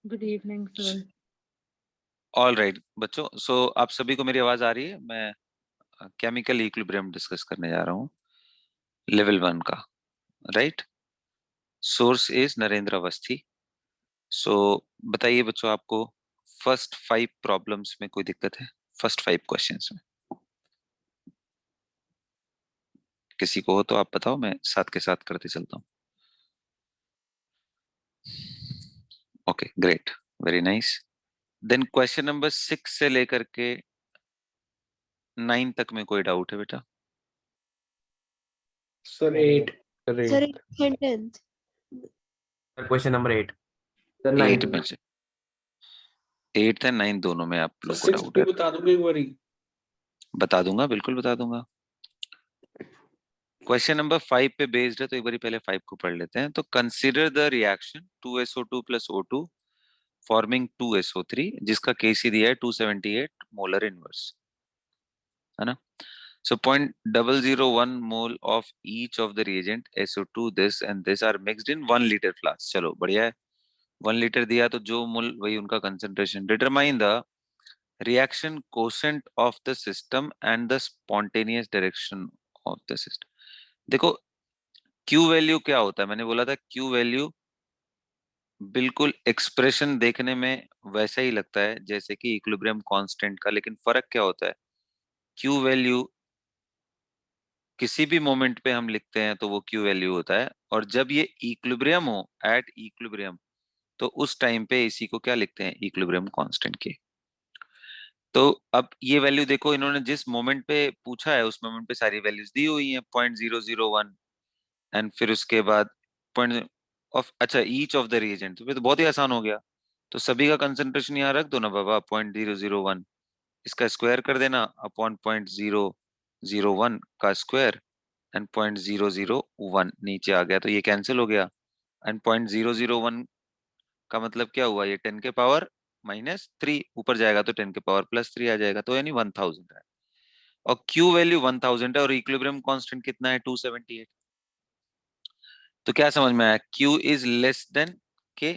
Good evening sir. All right बच्चों, सो आप सभी को मेरी आवाज आ रही है? मैं केमिकल इक्विलिब्रियम डिस्कस करने जा रहा हूँ, लेवल 1 का। Right. Source is Narendra Awasthi. So बताइए बच्चों, आपको फर्स्ट 5 प्रॉब्लम्स में कोई दिक्कत है? फर्स्ट 5 क्वेश्चंस में किसी को हो तो आप बताओ, मैं साथ के साथ करते चलता हूँ। Okay, great, very nice. Then question number 6 से लेकर के 9 तक में कोई डाउट है बेटा? Sir 8 Sir, 8th and 10th. Question number 8 sir 8 9 में से 8 एंड 9 दोनों में आप लोग को 6 डाउट भी है? बता दोगे एक बारी? बता दूंगा, बिल्कुल बता दूंगा। क्वेश्चन नंबर 5 पे बेस्ड है, तो एक बार पहले 5 को पढ़ लेते हैं। तो consider the reaction 2SO2 plus O2 forming 2SO3, जिसका केसी दिया है 278 मोलर इनवर्स, है ना। So 0.001 mole of each of the reagent SO2 this and this are mixed in 1 litre flask. चलो बढ़िया है, 1 लीटर दिया तो जो मोल वही उनका concentration. Determine the reaction quotient of the system and the spontaneous direction of the system. देखो, Q value क्या होता है? मैंने बोला था क्यू वैल्यू बिल्कुल एक्सप्रेशन देखने में वैसा ही लगता है जैसे कि इक्विलिब्रियम कांस्टेंट का, लेकिन फर्क क्या होता है? क्यू वैल्यू किसी भी मोमेंट पे हम लिखते हैं तो वो क्यू वैल्यू होता है, और जब ये इक्विलिब्रियम हो, एट इक्विलिब्रियम, तो उस टाइम पे इसी को क्या लिखते हैं? इक्विलिब्रियम कांस्टेंट के। तो अब ये वैल्यू देखो, इन्होंने जिस मोमेंट पे पूछा है उस मोमेंट पे सारी वैल्यूज दी हुई हैं, 0.001, एंड फिर उसके बाद पॉइंट ऑफ, अच्छा, ईच ऑफ द रिएजेंट, तो फिर तो बहुत ही आसान हो गया। तो सभी का कंसंट्रेशन यहाँ रख दो ना बाबा, 0.001, इसका स्क्वायर कर देना अपॉन 0.001 का स्क्वायर, एंड 0.001 नीचे आ गया तो ये कैंसिल हो गया। एंड 0.001 का मतलब क्या हुआ? ये 10 के पावर -3 ऊपर जाएगा तो 10 के पावर +3 आ जाएगा, तो यानी 1000 है। और क्यू वैल्यू 1000 है और इक्विलिब्रियम कांस्टेंट कितना है? 278। तो क्या समझ में आया? Q is less than K।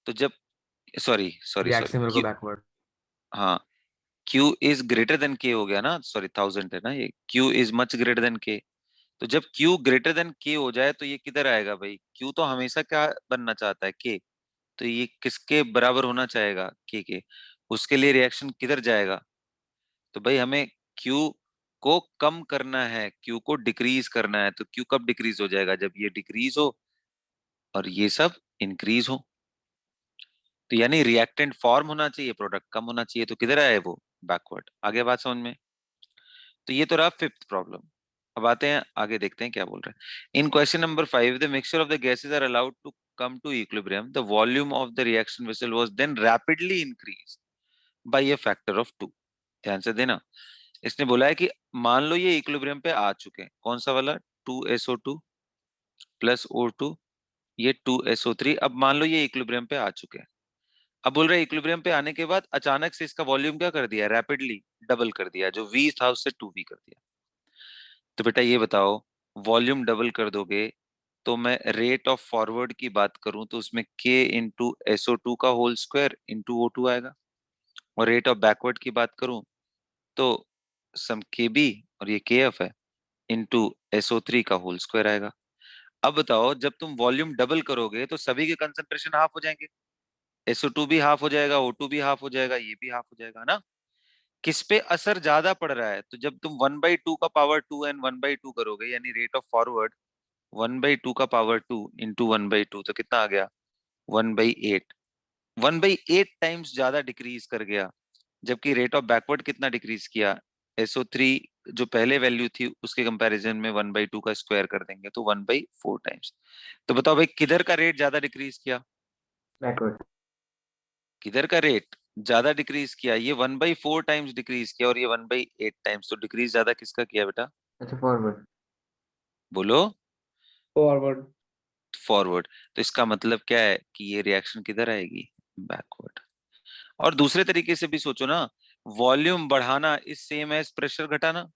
तो जब, सॉरी सॉरी सॉरी, रिएक्शन को Q, बैकवर्ड। हाँ, Q is greater than K हो गया ना, सॉरी 1000 है ना ये, Q is much greater than K। तो जब Q ग्रेटर देन K हो जाए तो ये किधर आएगा भाई? Q तो हमेशा क्या बनना चाहता है? K। तो ये किसके बराबर होना चाहेगा? K के। उसके लिए रिएक्शन किधर जाएगा? तो भाई हमें Q को कम करना है, Q को डिक्रीज करना है। तो Q कब डिक्रीज हो जाएगा? जब ये डिक्रीज हो और ये सब इंक्रीज हो। तो यानी रिएक्टेंट फॉर्म होना चाहिए, प्रोडक्ट कम होना चाहिए, तो किधर आए वो? बैकवर्ड। आगे बात समझ में? तो ये तो रहा 5th प्रॉब्लम। अब आते हैं आगे, देखते हैं क्या बोल रहे हैं। In question number 5, the mixture of the gases are allowed to come to equilibrium, the volume of the reaction vessel was then rapidly increase by a factor of 2। ध्यान से देना, इसने बोला है कि मान लो ये इक्विलिब्रियम पे आ चुके हैं। कौन सा वाला? 2SO2 प्लस O2, ये 2SO3। अब मान लो ये इक्विलिब्रियम पे आ चुके हैं। अब बोल रहे इक्विलिब्रियम पे आने के बाद अचानक से इसका वॉल्यूम क्या कर दिया? रैपिडली डबल कर दिया, जो V था उससे 2V कर दिया। तो बेटा ये बताओ, वॉल्यूम डबल कर दोगे तो मैं रेट ऑफ फॉरवर्ड की बात करूं तो उसमें K इंटू SO2 का होल स्क्वायर इंटू O2 आएगा, और रेट ऑफ बैकवर्ड की बात करूं तो सम KB, और ये KF है, इंटू SO3 का होल स्क्वायर आएगा। अब बताओ, जब तुम वॉल्यूम डबल करोगे तो सभी के कंसंट्रेशन हाफ हो जाएंगे, SO2 भी हाफ हो जाएगा, O2 भी हाफ हो जाएगा, ये भी हाफ हो जाएगा ना। किस पे असर ज्यादा पड़ रहा है? तो जब तुम 1/2 का पावर 2 एंड 1/2 करोगे, यानी रेट ऑफ फॉरवर्ड 1/2 का पावर 2 इंटू 1/2, तो कितना आ गया? 1/8। 1/8 टाइम्स ज्यादा डिक्रीज कर गया। जबकि रेट ऑफ बैकवर्ड कितना डिक्रीज किया? SO3 जो पहले वैल्यू थी उसके कंपैरिजन में 1/2 का स्क्वायर कर देंगे तो 1/4 टाइम्स। तो बताओ भाई, किधर का रेट ज्यादा डिक्रीज किया? बैकवर्ड। किधर का रेट ज्यादा डिक्रीज किया? ये 1/4 टाइम्स डिक्रीज किया और ये 1/8 टाइम्स। तो डिक्रीज ज्यादा किसका किया बेटा? अच्छा फॉरवर्ड। बोलो। फॉरवर्ड। फॉरवर्ड। तो इसका मतलब क्या है कि ये रिएक्शन किधर आएगी? बैकवर्ड। और दूसरे तरीके से भी सोचो ना, वॉल्यूम बढ़ाना इज सेम एज प्रेशर घटाना।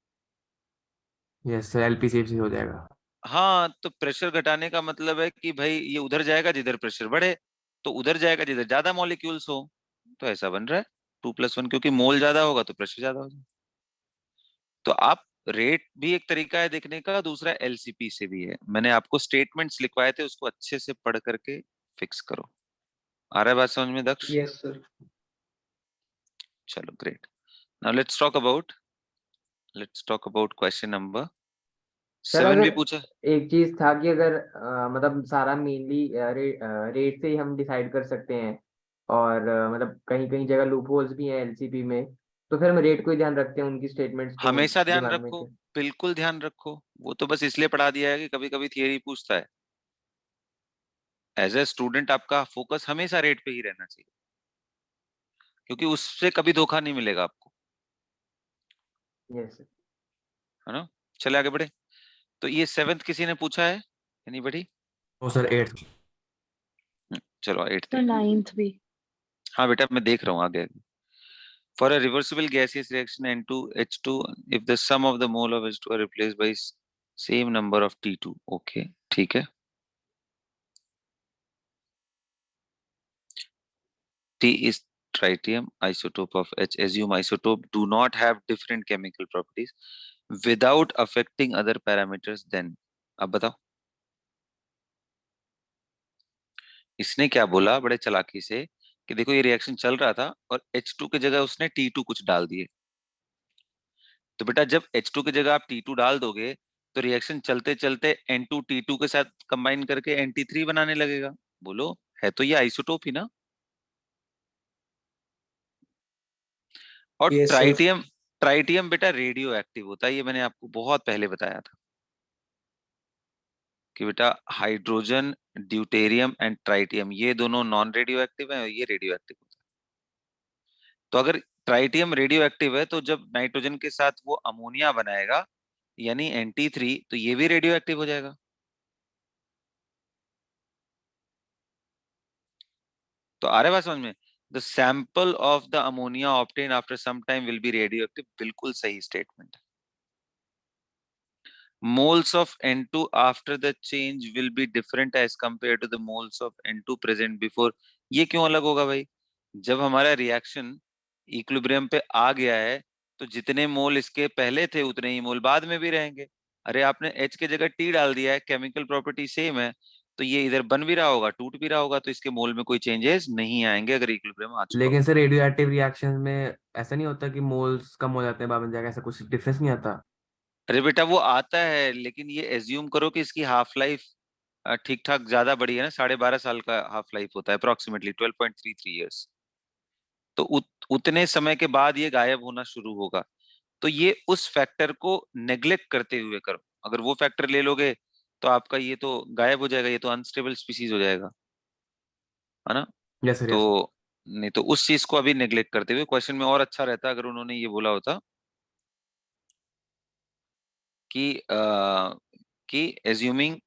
यस सर LPCF से हो जाएगा। हाँ, तो प्रेशर घटाने का मतलब है कि भाई ये उधर जाएगा जिधर प्रेशर बढ़े। तो उधर जाएगा जिधर ज्यादा मॉलिक्यूल्स हो। तो ऐसा बन रहा है 2+1, क्योंकि मोल ज्यादा होगा तो प्रेशर ज्यादा हो जाएगा। तो आप रेट भी एक तरीका है देखने का, दूसरा एलसीपी से भी है। मैंने आपको स्टेटमेंट्स लिखवाए थे, उसको अच्छे से पढ़ करके फिक्स करो। आ रहा है बात समझ में दक्ष? Yes sir. चलो great. Now let's talk about question number sir 7 अगर भी पूछा। एक चीज था कि अगर मतलब सारा मेनली रेट से ही हम डिसाइड कर सकते हैं, और मतलब कहीं कहीं जगह लूप होल्स भी हैं एलसीपी में, तो फिर हम रेट को ही ध्यान रखते हैं उनकी स्टेटमेंट्स को हमेशा ध्यान दिमाग में रखो, के। बिल्कुल ध्यान रखो। वो तो बस इसलिए पढ़ा दिया है कि कभी कभी थियरी पूछता है। एज ए स्टूडेंट आपका फोकस हमेशा रेट पे ही रहना चाहिए, क्योंकि उससे कभी धोखा नहीं मिलेगा आपको, यस सर। है ना। चले आगे बढ़े। तो ये 7th किसी ने पूछा है? एनीबॉडी? ओ सर 8th। चलो 8 The देखते हैं। ninth भी. हाँ बेटा मैं देख रहा हूँ आगे। For a reversible gaseous reaction N2H2, if the sum of the mole of H2 are replaced by same number of T2, okay ठीक है। T is tritium, isotope of H. Assume isotope do not have different chemical properties without affecting other parameters, then अब बताओ इसने क्या बोला बड़े चालाकी से, कि देखो ये रिएक्शन चल रहा था और H2 की जगह उसने T2 कुछ डाल दिए। तो बेटा जब H2 की जगह आप T2 डाल दोगे तो रिएक्शन चलते चलते N2 T2 के साथ कंबाइन करके NT3 बनाने लगेगा। बोलो, है तो ये आइसोटोप ही ना। और यस सर। ट्राइटियम, ट्राइटियम बेटा रेडियो एक्टिव होता है, ये मैंने आपको बहुत पहले बताया था कि बेटा हाइड्रोजन, ड्यूटेरियम एंड ट्राइटियम ये दोनों नॉन रेडियो एक्टिव है और ये रेडियो एक्टिव होता है। तो अगर ट्राइटियम रेडियो एक्टिव है तो जब नाइट्रोजन के साथ वो अमोनिया बनाएगा यानी NT3, तो ये भी रेडियो एक्टिव हो जाएगा। तो आ रहा है बात समझ में? The sample of the ammonia obtain after some time will be radioactive, बिल्कुल सही statement. moles of N2 after the change will be different as compared to the moles of N2 present before। ये क्यों अलग होगा भाई? जब हमारा reaction equilibrium पे आ गया है तो जितने मोल इसके पहले थे उतने ही मोल बाद में भी रहेंगे। अरे आपने H की जगह T डाल दिया है, केमिकल प्रॉपर्टी सेम है, तो ये इधर बन भी रहा होगा टूट भी रहा होगा, तो इसके मोल में कोई चेंजेस नहीं आएंगे अगर इक्विलिब्रियम आ चुका लेकिन हो। सर रेडियो एक्टिव रिएक्शन में ऐसा नहीं होता कि मोल्स कम हो जाते हैं बाद में जाकर, ऐसा कुछ डिफरेंस नहीं आता? अरे बेटा वो आता है, लेकिन ये एज्यूम करो कि इसकी हाफ लाइफ ठीक ठाक ज्यादा बड़ी है ना, 12.5 साल का हाफ लाइफ होता है, अप्रोक्सीमेटली 12.33 ईयर्स। तो उतने समय के बाद ये गायब होना शुरू होगा। तो ये उस फैक्टर को नेग्लेक्ट करते हुए करो। अगर वो फैक्टर ले लोगे तो आपका ये तो गायब हो जाएगा, ये तो अनस्टेबल स्पीसीज हो जाएगा, है ना। यस सर तो यस सर। नहीं तो उस चीज को अभी नेग्लेक्ट करते हुए क्वेश्चन में और अच्छा रहता अगर उन्होंने ये बोला होता कि कि एज्यूमिंग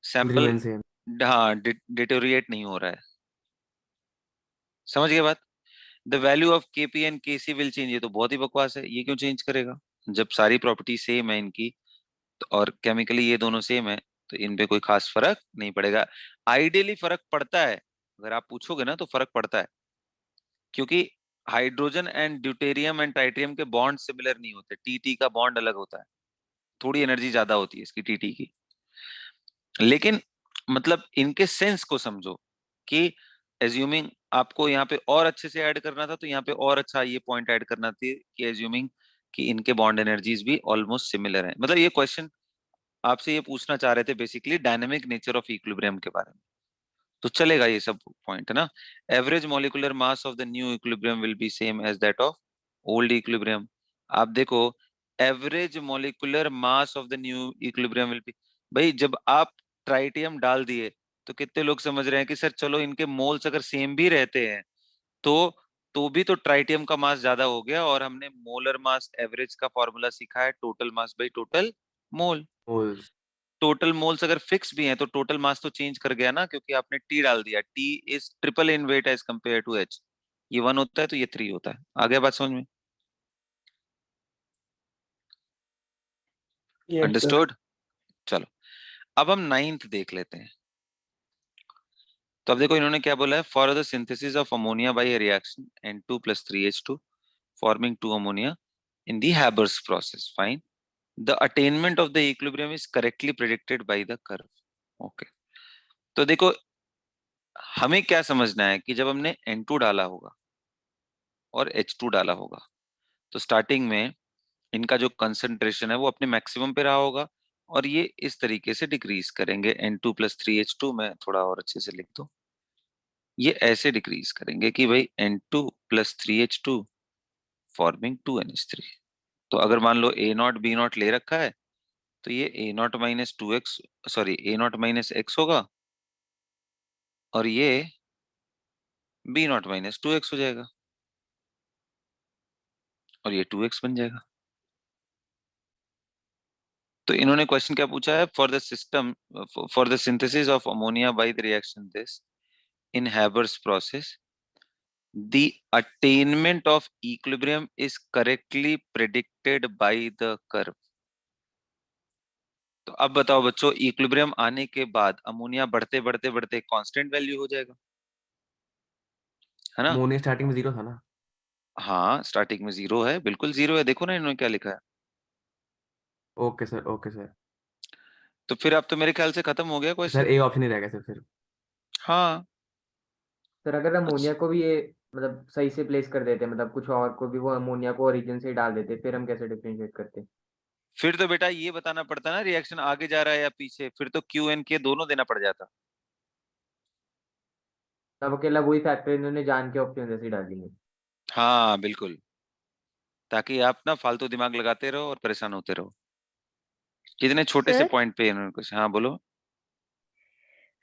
सैंपल, रिमेन सेम। हाँ डिटोरिएट नहीं हो रहा है। समझ गए बात? The value of Kp and Kc will change, ये तो बहुत ही बकवास है, ये क्यों चेंज करेगा जब सारी प्रॉपर्टी सेम है इनकी, और केमिकली ये दोनों सेम है, तो इन पे कोई खास फर्क नहीं पड़ेगा। आइडियली फर्क पड़ता है, अगर आप पूछोगे ना तो फर्क पड़ता है, क्योंकि hydrogen and deuterium and tritium के बॉन्ड सिमिलर नहीं होते, टीटी का बॉन्ड अलग होता है, थोड़ी एनर्जी ज्यादा होती है इसकी टीटी की। लेकिन मतलब इनके सेंस को समझो कि एज्यूमिंग आपको यहाँ पे और अच्छे से ऐड करना था, तो यहाँ पे और अच्छा ये पॉइंट ऐड करना थी कि एज्यूमिंग कि इनके बॉन्ड एनर्जीज भी ऑलमोस्ट सिमिलर हैं। मतलब ये क्वेश्चन आपसे ये पूछना चाह रहे थे basically dynamic nature of equilibrium के बारे में, तो चलेगा ये सब पॉइंट, है ना। Average molecular mass of the new equilibrium will be same as that of old equilibrium. आप देखो, average molecular mass of the new equilibrium will be, भाई जब आप ट्राइटियम डाल दिए तो कितने लोग समझ रहे हैं कि सर चलो इनके मोल्स अगर सेम भी रहते हैं तो भी तो ट्राइटियम का मास ज्यादा हो गया, और हमने मोलर मास एवरेज का फॉर्मूला सीखा है, total mass by total mole. Moles. Total moles अगर फिक्स भी हैं तो टोटल मास तो चेंज कर गया ना, क्योंकि आपने टी डाल दिया, T is triple in weight as compare to H. ये 1 होता है तो ये 3 होता है। आ गया बात समझ में? Yes sir. अंडरस्टूड। चलो अब हम 9th देख लेते हैं। तो अब देखो इन्होंने क्या बोला है, for the synthesis of ammonia by reaction N2 + 3H2 forming 2 ammonia in the Haber's process. Fine. The attainment of the equilibrium is correctly predicted by the curve. Okay. तो देखो हमें क्या समझना है कि जब हमने N2 डाला होगा और H2 डाला होगा तो स्टार्टिंग में इनका जो कंसंट्रेशन है वो अपने मैक्सिमम पे रहा होगा और ये इस तरीके से डिक्रीज करेंगे। N2 + 3H2 में थोड़ा और अच्छे से लिख दो, ये ऐसे डिक्रीज करेंगे कि भाई N2 + 3H2 फॉर्मिंग 2NH3। तो अगर मान लो A0 B0 ले रखा है तो ये A0 - 2x, sorry A0 - x होगा और ये B0 - 2x हो जाएगा और ये 2x बन जाएगा। तो इन्होंने क्वेश्चन क्या पूछा है, for the system, for the synthesis of ammonia by the reaction this in Haber's process the attainment of equilibrium is correctly predicted by the curve. तो अब बताओ बच्चों, इक्विलिब्रियम आने के बाद अमोनिया बढ़ते बढ़ते बढ़ते कांस्टेंट वैल्यू हो जाएगा, है ना? अमोनिया स्टार्टिंग में 0 था ना। हाँ स्टार्टिंग में 0 है, बिल्कुल 0 है, देखो ना इन्होंने क्या लिखा है। Okay sir, okay sir. तो फिर अब तो मेरे ख्याल से खत्म हो गया तो सर क्वेश्चन। ए ऑप्शन ही रह गया सर फिर। हाँ। सर अगर अमोनिया अच्छा, को भी ये मतलब सही से प्लेस कर देते, मतलब कुछ और को भी वो अमोनिया को ओरिजिन से ही डाल देते, फिर हम कैसे डिफरेंशिएट करते? फिर तो बेटा ये बताना पड़ता ना रिएक्शन आगे जा रहा है या पीछे, फिर तो Q and K दोनों देना पड़ जाता। तब अकेला वही फैक्टर इन्होंने जान के ऑप्शन जैसे ही डाल दिए। हाँ बिल्कुल, ताकि आप ना फालतू दिमाग लगाते रहो और परेशान होते रहो। कितने छोटे से सर पॉइंट पे इन्होंने कुछ, हाँ बोलो।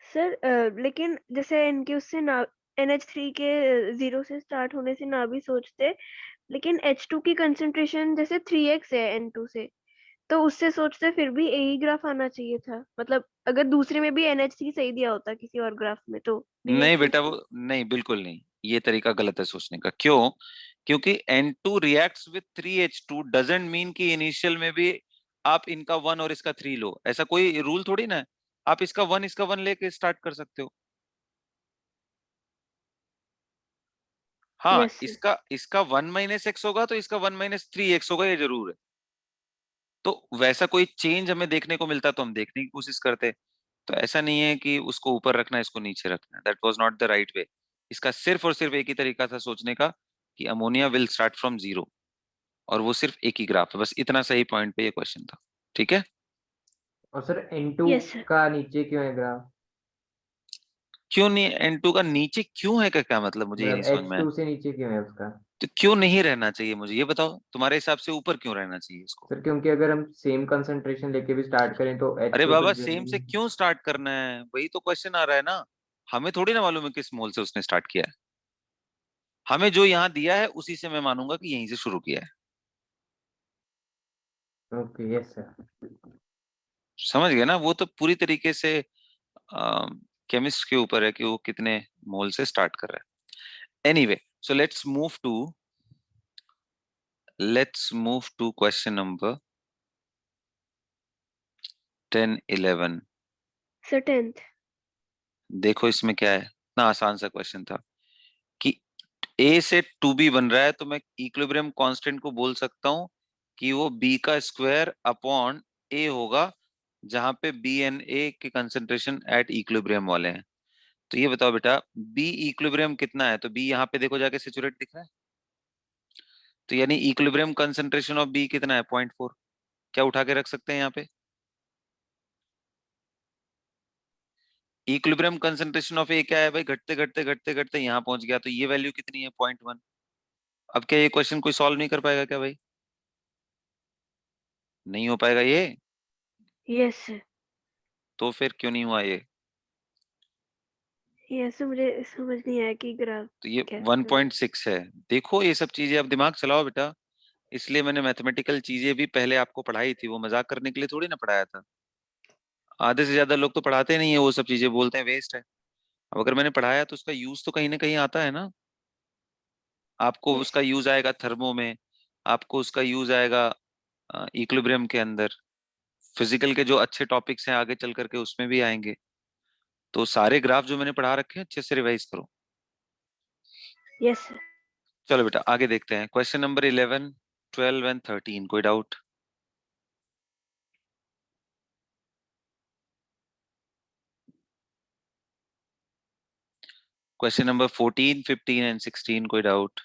सर लेकिन जैसे इनके उससे ना NH3 के 0 से स्टार्ट होने से ना भी सोचते, लेकिन H2 की कंसंट्रेशन जैसे 3x है N2 से, तो उससे सोचते फिर भी यही ग्राफ आना चाहिए था। मतलब अगर दूसरे में भी NH3 सही दिया होता किसी और ग्राफ में तो नहीं रिएक्शन। बेटा वो नहीं, बिल्कुल नहीं, ये तरीका गलत है सोचने का। क्यों? क्योंकि N2 reacts with 3H2 doesn't mean कि इनिशियल में भी आप इनका 1 और इसका 3 लो, ऐसा कोई रूल थोड़ी ना है। आप इसका 1 इसका 1 लेके स्टार्ट कर सकते हो। हाँ यस सर। इसका इसका 1 - x होगा तो इसका 1 - 3x होगा, ये जरूर है। तो वैसा कोई चेंज हमें देखने को मिलता तो हम देखने की कोशिश करते। तो ऐसा नहीं है कि उसको ऊपर रखना है इसको नीचे रखना है, that was not the right way. इसका सिर्फ और सिर्फ एक ही तरीका था सोचने का कि अमोनिया विल स्टार्ट फ्रॉम 0, और वो सिर्फ एक ही ग्राफ है, बस इतना सही पॉइंट पे ये क्वेश्चन था। ठीक है। और सर N2 यस सर। का नीचे क्यों है ग्राफ? क्यों नहीं, N2 का नीचे क्यों है का क्या मतलब, मुझे ये मतलब नहीं समझ में आया। H2 से नीचे क्यों है उसका? तो क्यों नहीं रहना चाहिए, मुझे ये बताओ, तुम्हारे हिसाब से ऊपर क्यों रहना चाहिए इसको? सर क्योंकि अगर हम सेम कंसंट्रेशन लेके भी स्टार्ट करें तो अरे H2 तो बाबा सेम से जनरली। क्यों स्टार्ट करना है, वही तो क्वेश्चन आ रहा है ना। हमें थोड़ी ना मालूम है किस मोल से उसने स्टार्ट किया है। हमें जो यहाँ दिया है उसी से मैं मानूंगा कि यहीं से शुरू किया है। Okay yes sir. समझ गए ना, वो तो पूरी तरीके से केमिस्ट के ऊपर है कि वो कितने मोल से स्टार्ट कर रहा है। Anyway, so let's move to question number 10, 11। Sir 10th। देखो इसमें क्या है, इतना आसान सा क्वेश्चन था कि ए से 2b बन रहा है तो मैं इक्विलिब्रियम कांस्टेंट को बोल सकता हूँ कि वो b का स्क्वायर अपॉन a होगा, जहां पे b एंड a के कंसेंट्रेशन एट इक्विलिब्रियम वाले हैं। तो ये बताओ बेटा, b इक्विलिब्रियम कितना है, तो b यहाँ पे देखो जाके सेचुरेट दिख रहा है, तो यानी इक्विलिब्रियम कंसेंट्रेशन ऑफ बी कितना है, 0.4। क्या उठा के रख सकते हैं यहाँ पे? इक्विलिब्रियम कंसेंट्रेशन ऑफ ए क्या है भाई, घटते घटते घटते घटते यहाँ पहुंच गया, तो ये वैल्यू कितनी है, 0.1। अब क्या ये क्वेश्चन कोई सॉल्व नहीं कर पाएगा क्या भाई? नहीं हो पाएगा ये। Yes sir. तो फिर क्यों नहीं हुआ ये? यस सर, मुझे समझ नहीं आया कि ग्राफ तो ये कैसे। 1.6 है। देखो ये सब चीजें, अब दिमाग चलाओ बेटा। इसलिए मैंने मैथमेटिकल चीजें भी पहले आपको पढ़ाई थी, वो मजाक करने के लिए थोड़ी ना पढ़ाया था। आधे से ज्यादा लोग तो पढ़ाते नहीं है, वो सब चीजें बोलते हैं वेस्ट है। अब अगर मैंने पढ़ाया तो उसका यूज तो कहीं ना कहीं आता है ना। आपको यस। उसका यूज आएगा थर्मो में, आपको उसका यूज आएगा इक्विलिब्रियम के अंदर, फिजिकल के जो अच्छे टॉपिक्स हैं आगे चल करके उसमें भी आएंगे। तो सारे ग्राफ जो मैंने पढ़ा रखे हैं अच्छे से रिवाइज करो। Yes sir. चलो बेटा आगे देखते हैं। क्वेश्चन नंबर 11, 12 एंड 13, कोई डाउट? क्वेश्चन नंबर 14, 15 एंड 16, कोई डाउट?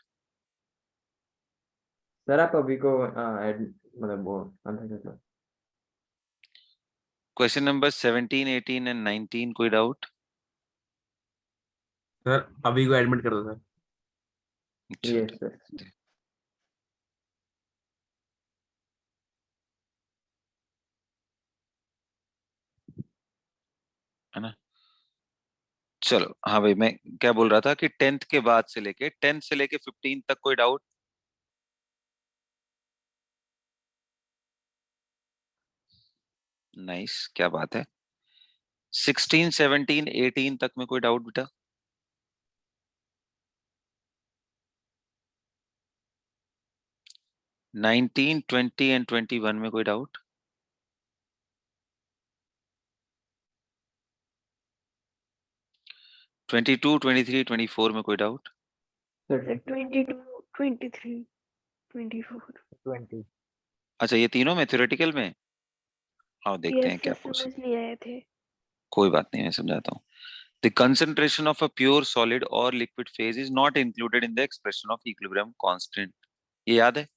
सर आप अभी को मतलब वो आंसर कर लो। क्वेश्चन नंबर 17, 18 एंड 19, कोई डाउट? सर अभी को एडमिट कर दो सर। Yes sir. है ना? चलो हाँ भाई, मैं क्या बोल रहा था कि 10th के बाद से लेके 10th से लेके 15 तक कोई डाउट? नाइस, क्या बात है। 16, 17, 18 तक में कोई डाउट बेटा? नाइनटीन, 20 एंड 21 में कोई डाउट? ट्वेंटी टू, 23, 24 में कोई डाउट? सर 22, 23, 24। 20। अच्छा ये तीनों में थ्योरेटिकल में? आओ देखते हैं यस क्या सर, पूछ। समझ नहीं आए थे। कोई बात नहीं, मैं समझाता हूँ। The concentration of a pure solid or liquid phase is not included in the expression of equilibrium constant. ये याद है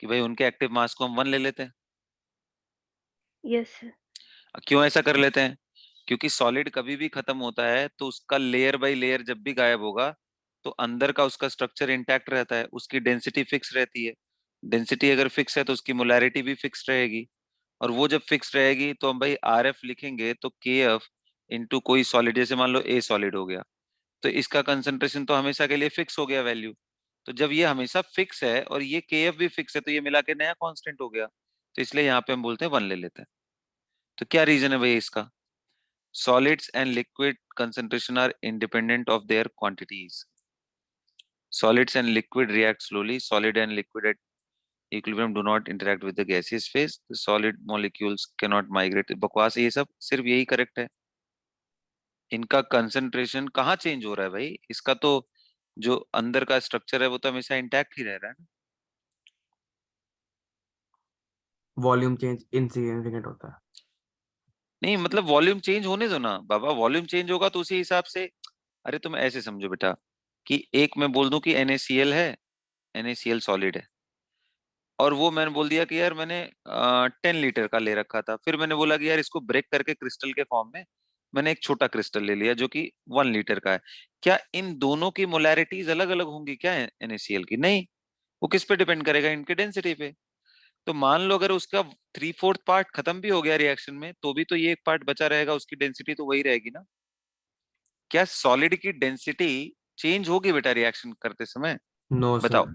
कि भाई उनके एक्टिव मास को हम 1 ले लेते हैं। Yes sir. क्यों ऐसा कर लेते हैं? क्योंकि सॉलिड कभी भी खत्म होता है तो उसका लेयर बाय लेयर जब भी गायब होगा तो अंदर का उसका स्ट्रक्चर इंटैक्ट रहता है, उसकी डेंसिटी फिक्स रहती है। डेंसिटी अगर फिक्स है तो उसकी मोलैरिटी भी फिक्स रहेगी, और वो जब फिक्स रहेगी तो हम भाई आर एफ लिखेंगे तो के एफ इंटू कोई सॉलिड, जैसे मान लो ए सॉलिड हो गया, तो इसका कंसंट्रेशन तो हमेशा के लिए फिक्स हो गया वैल्यू। तो जब ये हमेशा फिक्स है और ये के एफ भी फिक्स है तो ये मिला के नया कांस्टेंट हो गया, तो इसलिए यहाँ पे हम बोलते हैं 1 ले लेते हैं। तो क्या रीजन है भाई इसका? Solids and liquid concentration are independent of their quantities. Solids and liquid react slowly. Solid and liquid at equilibrium do not interact with the gaseous phase. The solid molecules cannot migrate. बकवास है ये सब, सिर्फ यही correct है। इनका concentration कहाँ change हो रहा है भाई? इसका तो जो अंदर का स्ट्रक्चर है वो तो हमेशा इंटैक्ट ही रह रहा है ना। वॉल्यूम चेंज इनसिग्निफिकेंट होता है। नहीं मतलब वॉल्यूम चेंज होने दो ना बाबा, वॉल्यूम चेंज होगा तो उसी हिसाब से। अरे तुम ऐसे समझो बेटा कि एक मैं बोल दूं कि NaCl है, NaCl सॉलिड है, और वो मैंने बोल दिया कि यार मैंने 10 लीटर का ले रखा था, फिर मैंने बोला कि यार इसको ब्रेक करके क्रिस्टल के फॉर्म में मैंने एक छोटा क्रिस्टल ले लिया जो कि 1 लीटर का है। क्या इन दोनों की मोलैरिटीज अलग अलग होंगी क्या NaCl की? नहीं, वो किस पे डिपेंड करेगा? इनके डेंसिटी पे। तो मान लो अगर उसका 3/4 पार्ट खत्म भी हो गया रिएक्शन में तो भी तो ये एक पार्ट बचा रहेगा, उसकी डेंसिटी तो वही रहेगी ना। क्या सॉलिड की डेंसिटी चेंज होगी बेटा रिएक्शन करते समय? नो बताओ। सर।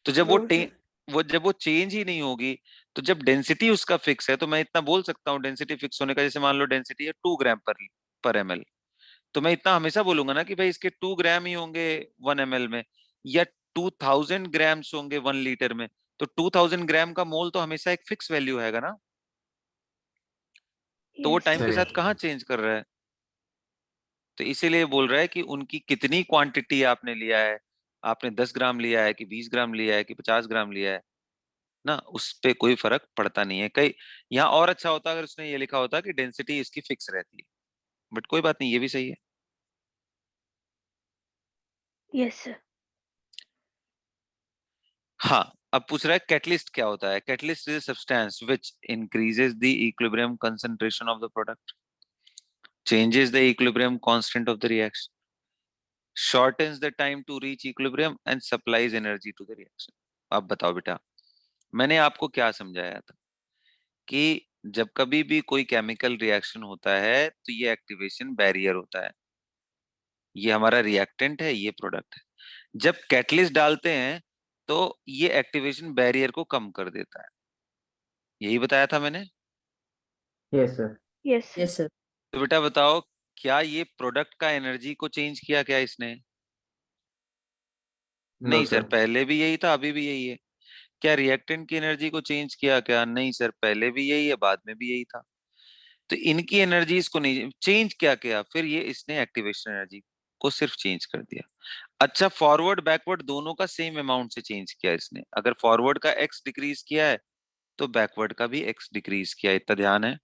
तो जब नो सर। वो जब वो चेंज ही नहीं होगी, तो जब डेंसिटी उसका फिक्स है तो मैं इतना बोल सकता हूँ डेंसिटी फिक्स होने का, जैसे मान लो डेंसिटी है 2 ग्राम पर ml, तो मैं इतना हमेशा बोलूंगा ना कि भाई इसके 2 ग्राम ही होंगे 1 ml में, या 2000 ग्राम्स होंगे 1 लीटर में। तो 2000 ग्राम का मोल तो हमेशा एक फिक्स वैल्यू है ना। तो वो यस टाइम के सर साथ कहाँ चेंज कर रहा है? तो इसीलिए बोल रहा है कि उनकी कितनी क्वांटिटी आपने लिया है, आपने 10 ग्राम लिया है कि 20 ग्राम लिया है कि 50 ग्राम लिया है ना, उस पे कोई फर्क पड़ता नहीं है। कई यहाँ और अच्छा होता अगर उसने ये लिखा होता कि डेंसिटी इसकी फिक्स रहती है, बट कोई बात नहीं, ये भी सही है। Yes sir. हाँ, अब पूछ रहा है कैटलिस्ट क्या होता है। Catalyst is substance which increases the equilibrium concentration of the product, changes the equilibrium constant of the reaction, shortens the time to reach equilibrium and supplies energy to the reaction। अब बताओ बेटा, मैंने आपको क्या समझाया था कि जब कभी भी कोई केमिकल रिएक्शन होता है तो ये एक्टिवेशन बैरियर होता है, ये हमारा रिएक्टेंट है, ये प्रोडक्ट है। जब कैटलिस्ट डालते हैं तो ये एक्टिवेशन बैरियर को कम कर देता है, यही बताया था मैंने। Yes sir. Yes sir. Yes sir. तो बेटा बताओ, क्या ये प्रोडक्ट का एनर्जी को चेंज किया क्या इसने? नो नहीं सर, सर। पहले भी यही था अभी भी यही है। क्या रिएक्टेंट की एनर्जी को चेंज किया क्या? नहीं सर, पहले भी यही है बाद में भी यही था। तो इनकी एनर्जीज को नहीं चेंज क्या किया, फिर ये इसने एक्टिवेशन एनर्जी को सिर्फ चेंज कर दिया। अच्छा, फॉरवर्ड बैकवर्ड दोनों का सेम अमाउंट से चेंज किया इसने। अगर फॉरवर्ड का एक्स डिक्रीज किया है तो बैकवर्ड का भी एक्स डिक्रीज किया, इतना ध्यान है।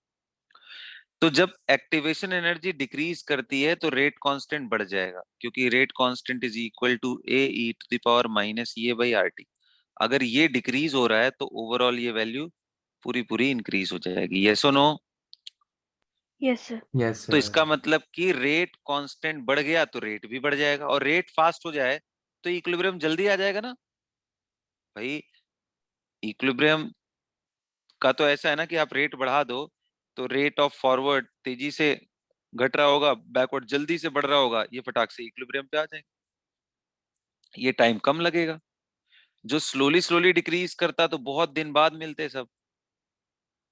तो जब एक्टिवेशन एनर्जी डिक्रीज करती है तो रेट कांस्टेंट बढ़ जाएगा, क्योंकि rate constant is equal to A E to the power minus A by R T. अगर ये डिक्रीज हो रहा है तो ओवरऑल ये वैल्यू पूरी पूरी इंक्रीज हो जाएगी। यस और नो? Yes sir. यस तो सर। इसका मतलब कि रेट कांस्टेंट बढ़ गया तो रेट भी बढ़ जाएगा, और रेट फास्ट हो जाए तो इक्विलिब्रियम जल्दी आ जाएगा ना भाई। इक्विलिब्रियम का तो ऐसा है ना कि आप रेट बढ़ा दो तो रेट ऑफ फॉरवर्ड तेजी से घट रहा होगा, बैकवर्ड जल्दी से बढ़ रहा होगा, ये फटाक से इक्विलिब्रियम पे आ जाएगा। ये टाइम कम लगेगा। जो स्लोली स्लोली डिक्रीज करता तो बहुत दिन बाद मिलते सब,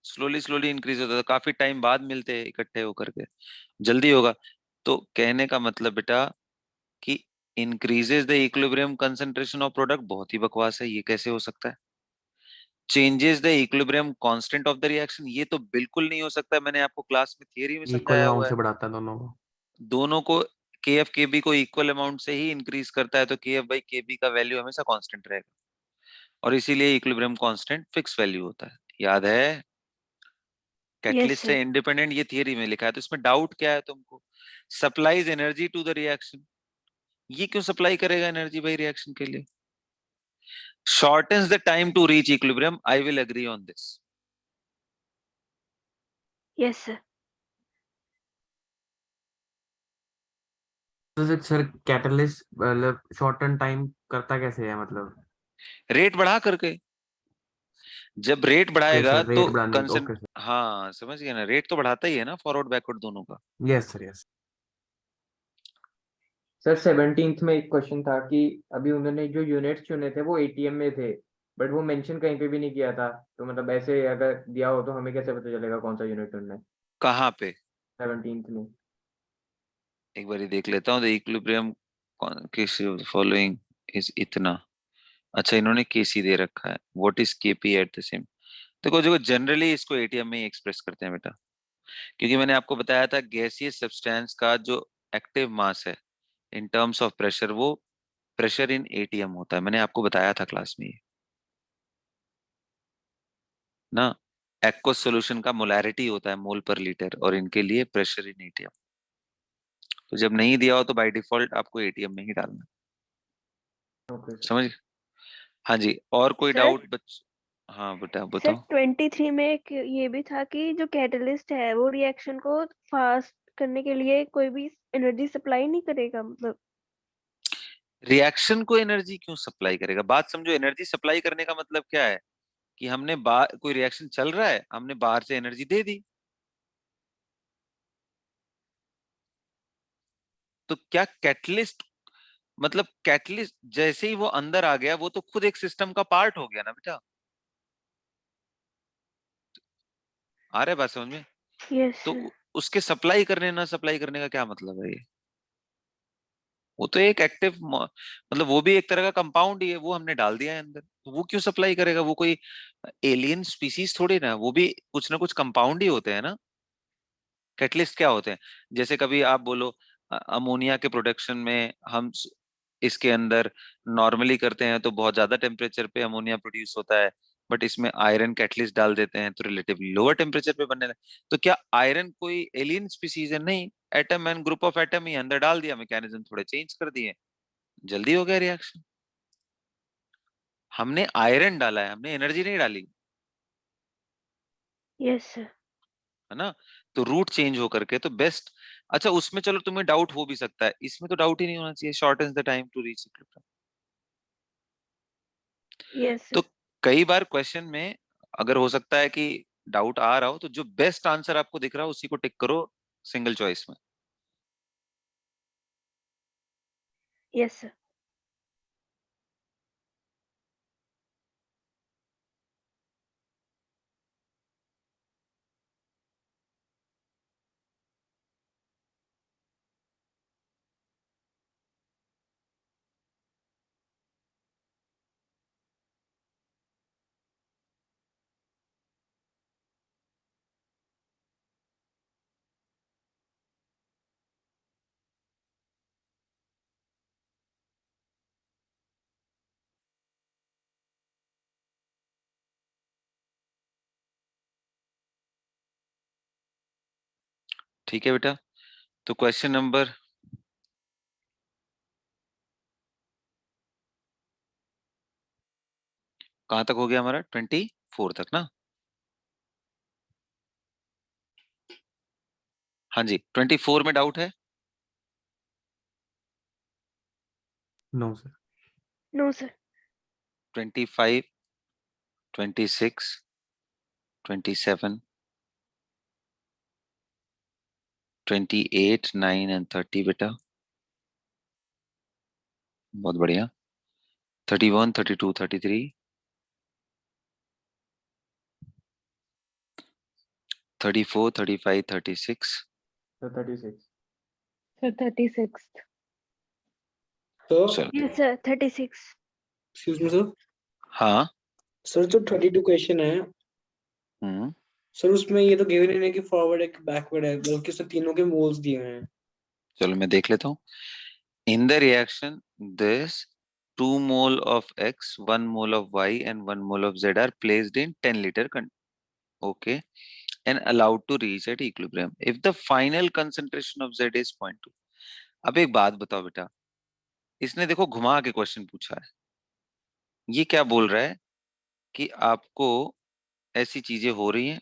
स्लोली स्लोली इंक्रीज होता तो काफी टाइम बाद मिलते इकट्ठे होकर के, जल्दी होगा। तो कहने का मतलब बेटा कि increases the equilibrium concentration of product, बहुत ही बकवास है, ये कैसे हो सकता है। Changes the equilibrium constant of the reaction, ये तो बिल्कुल नहीं हो सकता, मैंने आपको क्लास में थियरी में इक्वल समझाया अमाउंट हुआ से है। बढ़ाता है दोनों को। दोनों को के एफ के बी को इक्वल अमाउंट से ही इंक्रीज करता है, तो के एफ बाई के बी का वैल्यू हमेशा कांस्टेंट रहेगा, और इसीलिए इक्विलिब्रियम कांस्टेंट फिक्स वैल्यू होता है। याद है? Yes catalyst sir. से इंडिपेंडेंट ये थियरी में लिखा है, तो इसमें डाउट क्या है तुमको? Supplies energy to the reaction, ये क्यों सप्लाई करेगा एनर्जी भाई रिएक्शन के लिए? Shortens the time to reach equilibrium, I will agree on this. Yes sir. तो सर कैटलिस्ट मतलब शॉर्टन टाइम करता कैसे है मतलब? रेट बढ़ा करके, जब रेट ओके बढ़ाएगा सर, तो रेट बढ़ाने कंसंट, ओके सर। हाँ समझ गया ना, रेट तो बढ़ाता ही है ना फॉरवर्ड बैकवर्ड दोनों का। Yes sir yes. Sir 17th में एक क्वेश्चन था कि अभी उन्होंने जो यूनिट्स चुने थे वो एटीएम में थे, बट वो मेंशन कहीं पे भी नहीं किया था। तो मतलब ऐसे अगर दिया हो तो हमें कैसे पता चलेगा कौन सा यूनिट चुनना है कहाँ पे? 17th में? एक बार देख लेता हूँ। द इक्विलिब्रियम किस फॉलोइंग इज इतना। अच्छा, इन्होंने केसी दे रखा है, what is KP at the same. देखो देखो, जनरली इसको एटीएम में ही एक्सप्रेस करते हैं बेटा, क्योंकि मैंने आपको बताया था गैसियस सब्सटेंस का जो एक्टिव मास है इन टर्म्स ऑफ प्रेशर, वो प्रेशर इन एटीएम होता है, मैंने आपको बताया था क्लास में ये ना। एक्वस सॉल्यूशन का मोलैरिटी होता है मोल पर लीटर, और इनके लिए प्रेशर इन एटीएम। तो जब नहीं दिया हो तो बाय डिफॉल्ट आपको एटीएम में ही डालना है। Okay sir. समझ गए? हाँ जी, और कोई सर डाउट हाँ बेटा सर बताओ। 23 में एक ये भी था कि जो कैटलिस्ट है वो रिएक्शन को फास्ट करने के लिए कोई भी एनर्जी सप्लाई नहीं करेगा मतलब। रिएक्शन को एनर्जी क्यों सप्लाई करेगा? बात समझो, एनर्जी सप्लाई करने का मतलब क्या है कि हमने बाहर कोई रिएक्शन चल रहा है, हमने बाहर से एनर्जी दे दी, तो क्या कैटलिस्ट, मतलब कैटलिस्ट जैसे ही वो अंदर आ गया वो तो खुद एक सिस्टम का पार्ट हो गया ना बेटा। आ रहा है बात समझ में? यस तो सर। उसके सप्लाई करने ना सप्लाई करने का क्या मतलब है ये? वो तो एक एक्टिव मतलब वो भी एक तरह का कंपाउंड ही है, वो हमने डाल दिया है अंदर, तो वो क्यों सप्लाई करेगा? वो कोई एलियन स्पीसीज थोड़ी ना, वो भी कुछ ना कुछ कंपाउंड ही होते हैं ना। कैटलिस्ट क्या होते हैं? जैसे कभी आप बोलो अमोनिया के प्रोडक्शन में हम इसके अंदर नॉर्मली करते हैं तो बहुत ज्यादा टेम्परेचर पे अमोनिया प्रोड्यूस होता है, बट इसमें आयरन कैटलिस्ट डाल देते हैं तो रिलेटिवली लोअर टेम्परेचर पे बनने लगे। तो क्या आयरन कोई एलियन स्पीसीज है? नहीं, atom and group of atom ही अंदर डाल दिया, मैकेनिज्म थोड़े चेंज कर दिए, जल्दी हो गया रिएक्शन। हमने आयरन डाला है, हमने एनर्जी नहीं डाली, यस सर। है ना। तो रूट चेंज होकर के तो बेस्ट। अच्छा, उसमें चलो तुम्हें डाउट हो भी सकता है, इसमें तो डाउट ही नहीं होना चाहिए, shortens the time to reach equilibrium. Yes तो सर। कई बार क्वेश्चन में अगर हो सकता है कि डाउट आ रहा हो तो जो बेस्ट आंसर आपको दिख रहा हो उसी को टिक करो सिंगल चॉइस में। Yes sir. ठीक है बेटा, तो क्वेश्चन नंबर कहाँ तक हो गया हमारा? 24 तक ना? हाँ जी, 24 में डाउट है? No sir. No sir. 25, 26, 27, 28, 9 and 30 बेटा, बहुत बढ़िया। 31, 32, 33, 34, 35, 36, तो 36। सर 36। तो चलो yes sir 36। Excuse me sir, हाँ। सर जो 32 क्वेश्चन है सर, उसमें ये तो गिवन नहीं है कि फॉरवर्ड है कि बैकवर्ड है, बल्कि उसमें तीनों के मोल्स दिए हुए हैं। चलो मैं देख लेता हूँ। In the reaction this 2 mole of X, 1 mole of Y and 1 mole of Z are placed in 10 liter okay, and allowed to reach at equilibrium if the final concentration of Z is 0.2. अब एक बात बताओ बेटा, इसने देखो घुमा के question पूछा है। ये क्या बोल रहा है कि आपको ऐसी चीजें हो रही हैं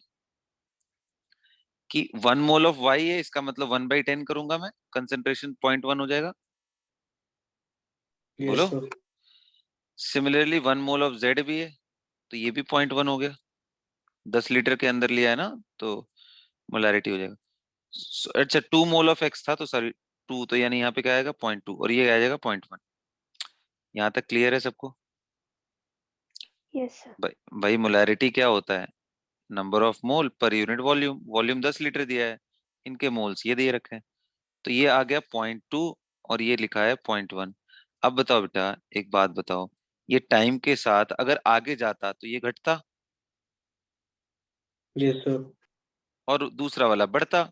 कि 1 मोल ऑफ Y है, इसका मतलब 1/10 करूंगा मैं, कंसेंट्रेशन 0.1 हो जाएगा। यस बोलो। Sir. Similarly 1 mole of Z भी है, तो ये भी 0.1 हो गया। 10 लीटर के अंदर लिया है ना, तो मोलैरिटी हो जाएगा। अच्छा 2 मोल ऑफ X था, तो सॉरी 2, तो यानी यहाँ पे क्या आएगा 0.2 और ये आ जाएगा 0.1। यहाँ तक क्लियर है सबको? Yes sir. भाई मोलैरिटी क्या होता है? Number of mole per unit volume. Volume 10 litre दिया है, इनके मोल्स ये दिए रखे हैं, तो ये आ गया 0.2 और ये लिखा है 0.1। अब बताओ बेटा, एक बात बताओ, ये टाइम के साथ अगर आगे जाता तो ये घटता यस सर। और दूसरा वाला बढ़ता,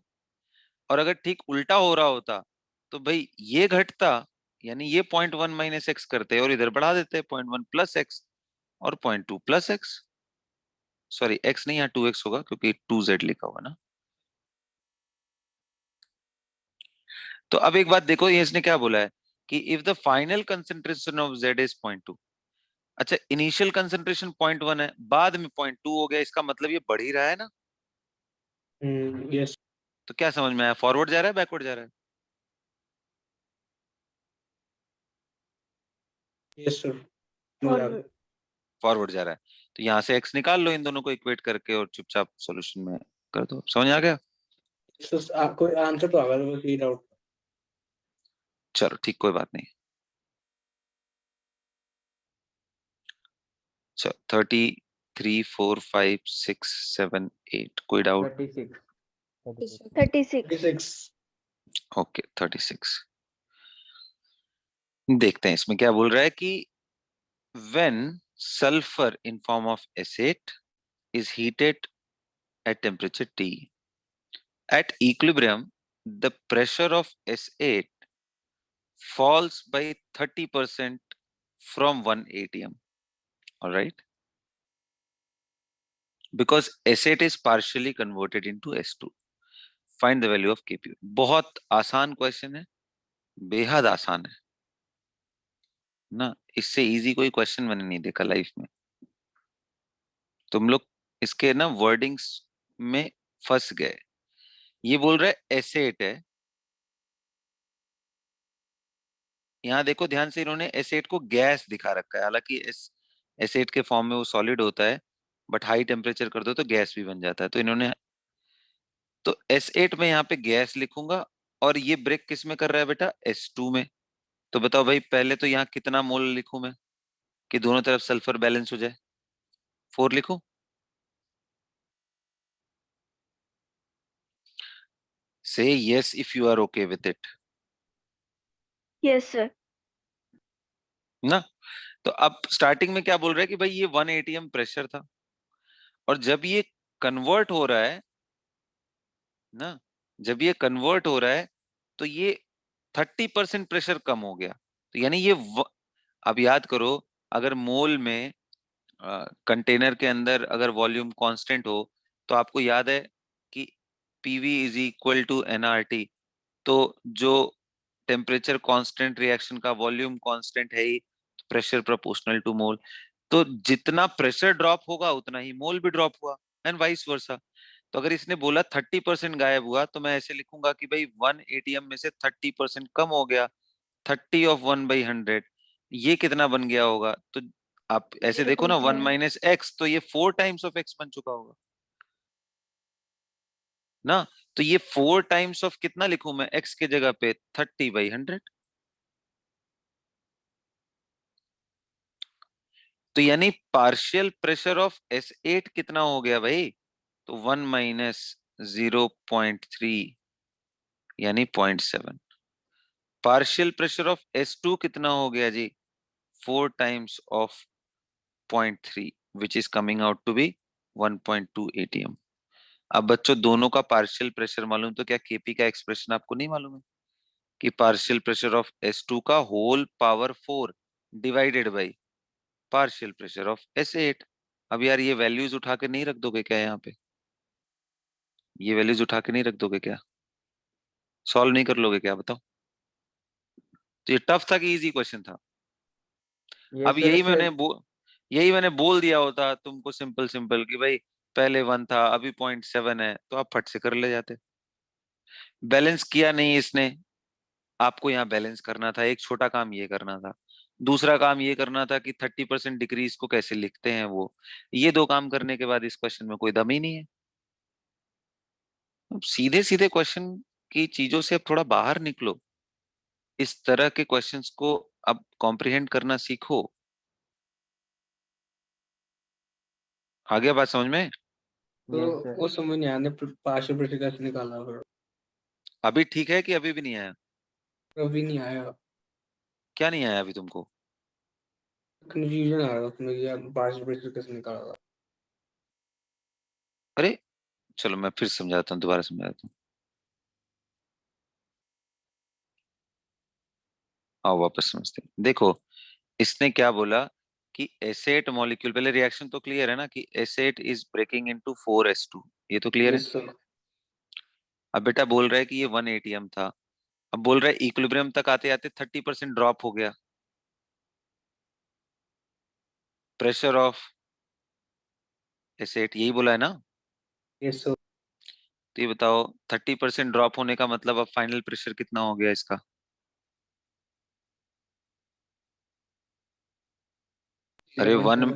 और अगर ठीक उल्टा हो रहा होता तो भाई ये घटता, यानी ये 0.1 माइनस एक्स करते और इधर बढ़ा देते 0.1 प्लस एक्स और 0.2 प्लस एक्स। सॉरी एक्स नहीं, यहाँ 2x होगा क्योंकि 2z लिखा हुआ ना। तो अब एक बात देखो, ये इसने क्या बोला है कि if the final concentration of z is 0.2। अच्छा इनिशियल कंसेंट्रेशन 0.1 है, बाद में 0.2 हो गया, इसका मतलब ये बढ़ ही रहा है ना। यस। तो क्या समझ में आया, फॉरवर्ड जा रहा है बैकवर्ड जा रहा है? Yes sir. फॉरवर्ड। फॉरवर्ड जा रहा है। तो यहाँ से x निकाल लो इन दोनों को इक्वेट करके और चुपचाप सॉल्यूशन में कर दो। समझ आ गया? कोई आंसर तो आ गया, बस ये डाउट। चलो ठीक, कोई बात नहीं। चलो 33, 4, 5, 6, 7, 8, कोई डाउट? 36। 36। 36। ओके 36। देखते हैं इसमें क्या बोल रहा है कि when sulfur in form of acid is heated at temperature T, at equilibrium the pressure of S8 falls by 30% from 1 atm. All right, because S8 is partially converted into S2. Find the value of Kp। बहुत आसान question है, बेहद आसान है ना, इससे easy कोई question मैंने नहीं देखा लाइफ में। तुम लोग इसके ना वर्डिंग्स में फंस गए। ये बोल रहा है एसेट है, यहाँ देखो ध्यान से, इन्होंने एसेट को गैस दिखा रखा है, हालांकि एसेट के फॉर्म में वो सॉलिड होता है, बट हाई टेम्परेचर कर दो तो गैस भी बन जाता है। तो इन्होंने, तो S8 में यहाँ पे गैस लिखूंगा, और ये ब्रेक किस में कर रहा है बेटा? S2 में। तो बताओ भाई, पहले तो यहाँ कितना मोल लिखूं मैं कि दोनों तरफ सल्फर बैलेंस हो जाए? 4 लिखूं? से yes if you are okay with it yes sir. ना। तो अब स्टार्टिंग में क्या बोल रहा है कि भाई ये 1 atm प्रेशर था, और जब ये कन्वर्ट हो रहा है ना, जब ये कन्वर्ट हो रहा है तो ये 30% प्रेशर कम हो गया। तो यानी ये अब याद करो, अगर मोल में कंटेनर के अंदर अगर वॉल्यूम कांस्टेंट हो, तो आपको याद है कि PV is equal to nRT, तो जो टेम्परेचर कांस्टेंट, रिएक्शन का वॉल्यूम कांस्टेंट है ही, प्रेशर प्रोपोर्शनल टू मोल, तो जितना प्रेशर ड्रॉप होगा उतना ही मोल भी ड्रॉप हुआ, एंड वाइस वर्सा। तो अगर इसने बोला 30% गायब हुआ, तो मैं ऐसे लिखूंगा कि भाई 1 ATM में से 30% कम हो गया, 30 ऑफ 1/100, ये कितना बन गया होगा? तो आप ऐसे देखो ना, 1 माइनस एक्स, तो ये 4 टाइम्स ऑफ एक्स बन चुका होगा ना। तो ये 4 टाइम्स ऑफ कितना लिखूं मैं एक्स के जगह पे? 30/100। तो यानी पार्शियल प्रेशर ऑफ S8 कितना हो गया भाई? तो 1 माइनस 0.3 यानी 0.7। पार्शियल प्रेशर ऑफ S2 कितना हो गया जी? 4 times of 0.3 which is coming out to be 1.2 ATM। अब बच्चों, दोनों का पार्शियल प्रेशर मालूम, तो क्या केपी का एक्सप्रेशन आपको नहीं मालूम है कि पार्शियल प्रेशर ऑफ S2 का whole power 4 divided by partial pressure of S8। अब यार ये वैल्यूज उठा के नहीं रख दोगे क्या यहाँ पे? ये वैल्यूज उठा के नहीं रख दोगे क्या? सॉल्व नहीं कर लोगे क्या, बताओ? तो ये टफ था कि इजी क्वेश्चन था? यस अब सर यही मैंने बोल दिया होता तुमको सिंपल सिंपल कि भाई पहले 1 था, अभी 0.7 है, तो आप फट से कर ले जाते। बैलेंस किया नहीं इसने, आपको यहाँ बैलेंस करना था। एक छोटा काम ये करना था, दूसरा काम ये करना था कि 30% डिक्रीज को कैसे लिखते हैं वो। ये दो काम करने के बाद इस क्वेश्चन में कोई दम ही नहीं है। अब सीधे सीधे क्वेश्चन की चीजों से अब थोड़ा बाहर निकलो, इस तरह के क्वेश्चंस को अब कॉम्प्रिहेंड करना सीखो। आ गया बात समझ में? तो यस सर वो समझ नहीं आने पार्शियल प्रेशर कैसे निकालना, फिर अभी ठीक है कि अभी भी नहीं आया? अभी नहीं आया। क्या नहीं आया अभी तुमको? कंफ्यूजन आ रहा है उसमें यार, पार्शियल प्रेशर कैसे निकाला था। अरे चलो मैं फिर समझाता हूँ, दोबारा समझाता हूँ। आओ वापस समझते हैं। देखो, इसने क्या बोला कि S8 मॉलिक्यूल, पहले रिएक्शन तो क्लियर है ना कि S8 is breaking into 4s2, ये तो क्लियर है। Yes sir. अब बेटा बोल रहा है कि ये 1 ATM था, अब बोल रहा है इक्विलिब्रियम तक आते आते 30% ड्रॉप हो गया प्रेशर ऑफ S8, यही बोला है ना? Yes sir. तो ये बताओ 30% ड्रॉप होने का मतलब अब फाइनल प्रेशर कितना हो गया इसका? अरे 1,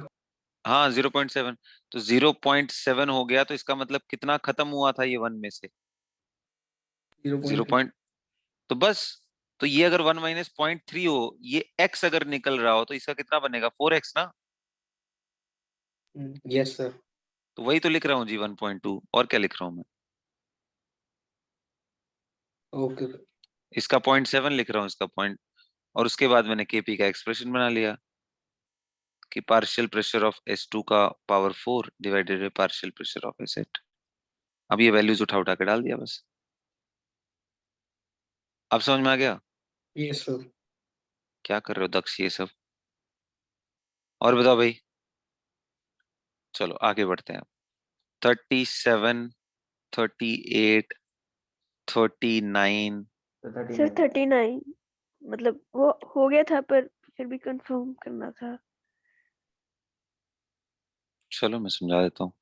हाँ 0.7, तो 0.7 हो गया, तो इसका मतलब कितना खत्म हुआ था ये 1 में से? 0 0.3। पॉइंट, तो बस। तो ये अगर 1 माइनस 0.3 हो, ये x अगर निकल रहा हो, तो इसका कितना बनेगा? 4x ना। Yes sir. तो वही तो लिख रहा हूँ जी, 1.2, और क्या लिख रहा हूँ मैं? ओके। इसका 0.7 लिख रहा हूँ, इसका पॉइंट, और उसके बाद मैंने केपी का एक्सप्रेशन बना लिया कि पार्शियल प्रेशर ऑफ S2 का power 4 divided by partial pressure of S8। अब ये वैल्यूज उठा उठा के डाल दिया बस। अब समझ में आ गया? Yes sir. क्या कर रहे हो दक्ष ये सब? और बताओ भाई, चलो आगे बढ़ते हैं। 37, 38, 39। तो सर 39 39, मतलब वो हो गया था पर फिर भी कंफर्म करना था। चलो मैं समझा देता हूँ।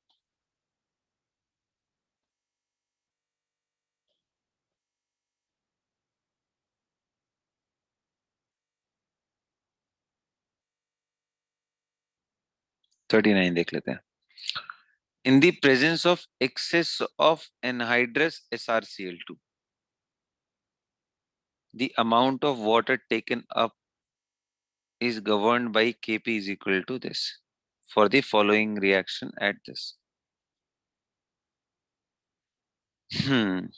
थर्टी नाइन देख लेते हैं। In the presence of excess of anhydrous SrCl2, the amount of water taken up is governed by Kp is equal to this for the following reaction at this. Hmm.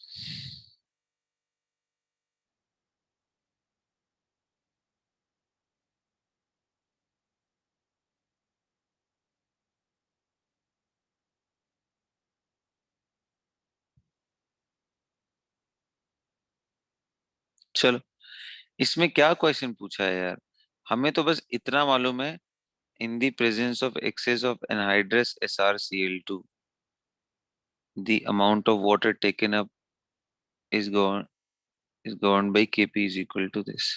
चलो, इसमें क्या question पूछा है यार? हमें तो बस इतना मालूम है, in the presence of excess of anhydrous SrCl2 the amount of water taken up is governed by Kp is equal to this.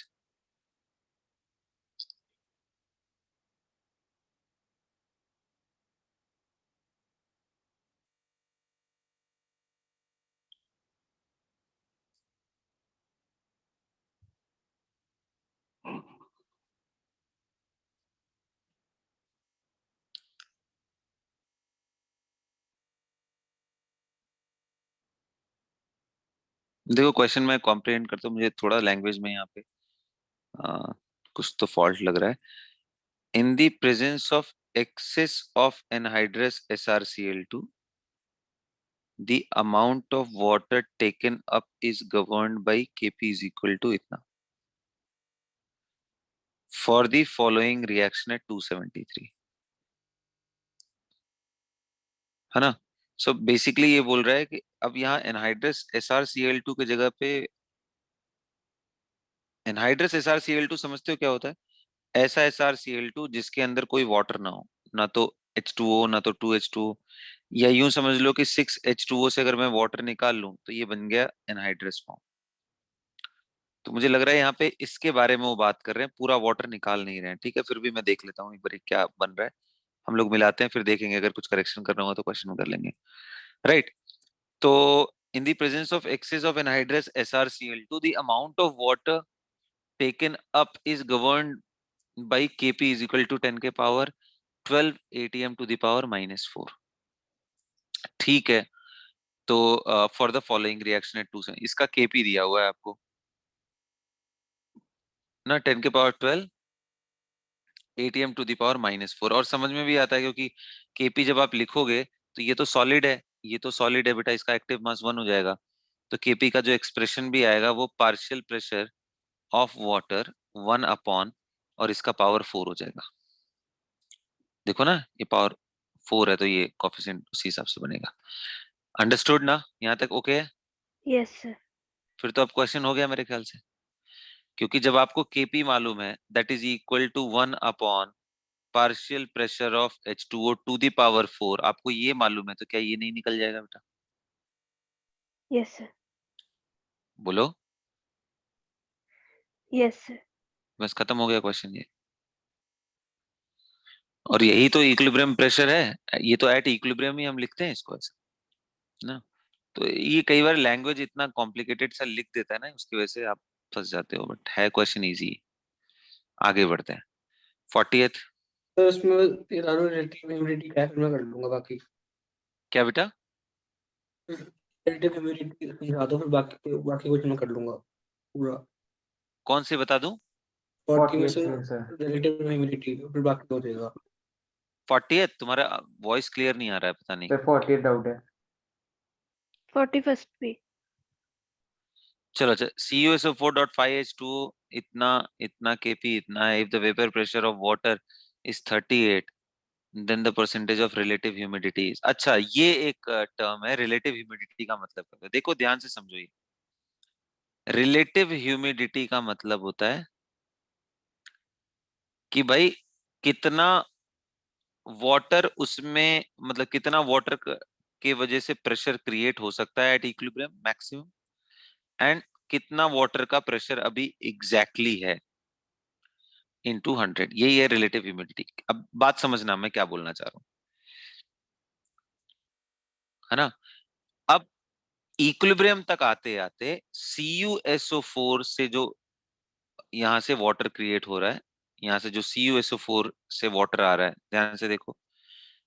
देखो क्वेश्चन मैं कॉम्प्रिहेंड करता हूँ, मुझे थोड़ा लैंग्वेज में यहाँ पे कुछ तो फॉल्ट लग रहा है. In the presence of excess of anhydrous SrCl2, the amount of water taken up is governed by Kp is equal to इतना for the following reaction at 273, है ना. सो बेसिकली ये बोल रहा है कि अब यहाँ एनहाइड्रस SrCl2 की जगह पे एनहाइड्रस SrCl2 समझते हो क्या होता है? ऐसा SrCl2 जिसके अंदर कोई वाटर ना हो, ना तो H2O ना तो 2H2O, या यूं समझ लो कि 6H2O से अगर मैं वाटर निकाल लूं तो ये बन गया एनहाइड्रस फॉर्म. तो मुझे लग रहा है यहाँ पे इसके बारे में वो बात कर रहे हैं, पूरा वाटर निकाल नहीं रहे हैं. ठीक है, फिर भी मैं देख लेता हूँ एक बार क्या बन रहा है. हम लोग मिलाते हैं, फिर देखेंगे अगर कुछ करेक्शन करना होगा तो क्वेश्चन में कर लेंगे. राइट. तो in the presence of excess of anhydrous SrCl2, the amount of water taken up is governed by Kp is equal to 10 के power 12 atm to the power -4. ठीक है. तो for the following reaction at 2, इसका Kp दिया हुआ है आपको ना, 10 के power 12 atm to the power -4. और समझ में भी आता है क्योंकि Kp जब आप लिखोगे तो ये तो सॉलिड है, ये तो सॉलिड है बेटा, इसका एक्टिव मास 1 हो जाएगा. तो Kp का जो एक्सप्रेशन भी आएगा वो partial pressure of water 1 upon और इसका पावर 4 हो जाएगा. देखो ना, ये पावर 4 है तो ये कोफिशिएंट उसी हिसाब से बनेगा. अंडरस्टूड ना, यहाँ तक ओके है? Yes sir. फिर तो अब क्वेश्चन हो गया मेरे ख्याल से, क्योंकि जब आपको Kp मालूम है that is equal to 1 upon partial pressure of H2O to the power 4, आपको ये मालूम है तो क्या ये नहीं निकल जाएगा बेटा? Yes sir. बोलो. Yes sir. बस खत्म हो गया क्वेश्चन ये. और यही तो इक्विलिब्रियम प्रेशर है, ये तो एट इक्विलिब्रियम ही हम लिखते हैं इसको ऐसा ना. तो ये कई बार लैंग्वेज इतना कॉम्प्लिकेटेड सा लिख देता है ना, उसकी वजह से आप फंस जाते हो, बट है क्वेश्चन इजी. आगे बढ़ते हैं. 40th. तो इसमें रिलेटिव ह्यूमिडिटी क्या है, मैं कर लूंगा बाकी. क्या बेटा? रिलेटिव ह्यूमिडिटी समझा दो, फिर बाकी कुछ मैं कर लूंगा पूरा. कौन से बता दूं? 40 में से 40th सर. रिलेटिव ह्यूमिडिटी, फिर बाकी हो जाएगा. 40th. तुम्हारा वॉइस क्लियर नहीं आ रहा है, पता नहीं. सर 40th डाउट है. 41st भी. चलो अच्छा, CuSO4.5H2O इतना इतना Kp इतना है. If the vapour pressure of water is 38, then the percentage of relative humidity is. अच्छा, ये एक टर्म है रिलेटिव ह्यूमिडिटी का मतलब क्या है? देखो ध्यान से समझो. ये रिलेटिव ह्यूमिडिटी का मतलब होता है कि भाई कितना वाटर उसमें, मतलब कितना वाटर के वजह से प्रेशर क्रिएट हो सकता है एट इक्विलिब्रियम मैक्सिमम, एंड कितना वाटर का प्रेशर अभी एग्जैक्टली है इनटू 100. यही है रिलेटिव ह्यूमिडिटी. अब बात समझना मैं क्या बोलना चाह रहा हूं, है ना. अब इक्विलिब्रियम तक आते आते CuSO4 से जो यहां से वाटर क्रिएट हो रहा है, यहां से जो CuSO4 से वाटर आ रहा है, ध्यान से देखो.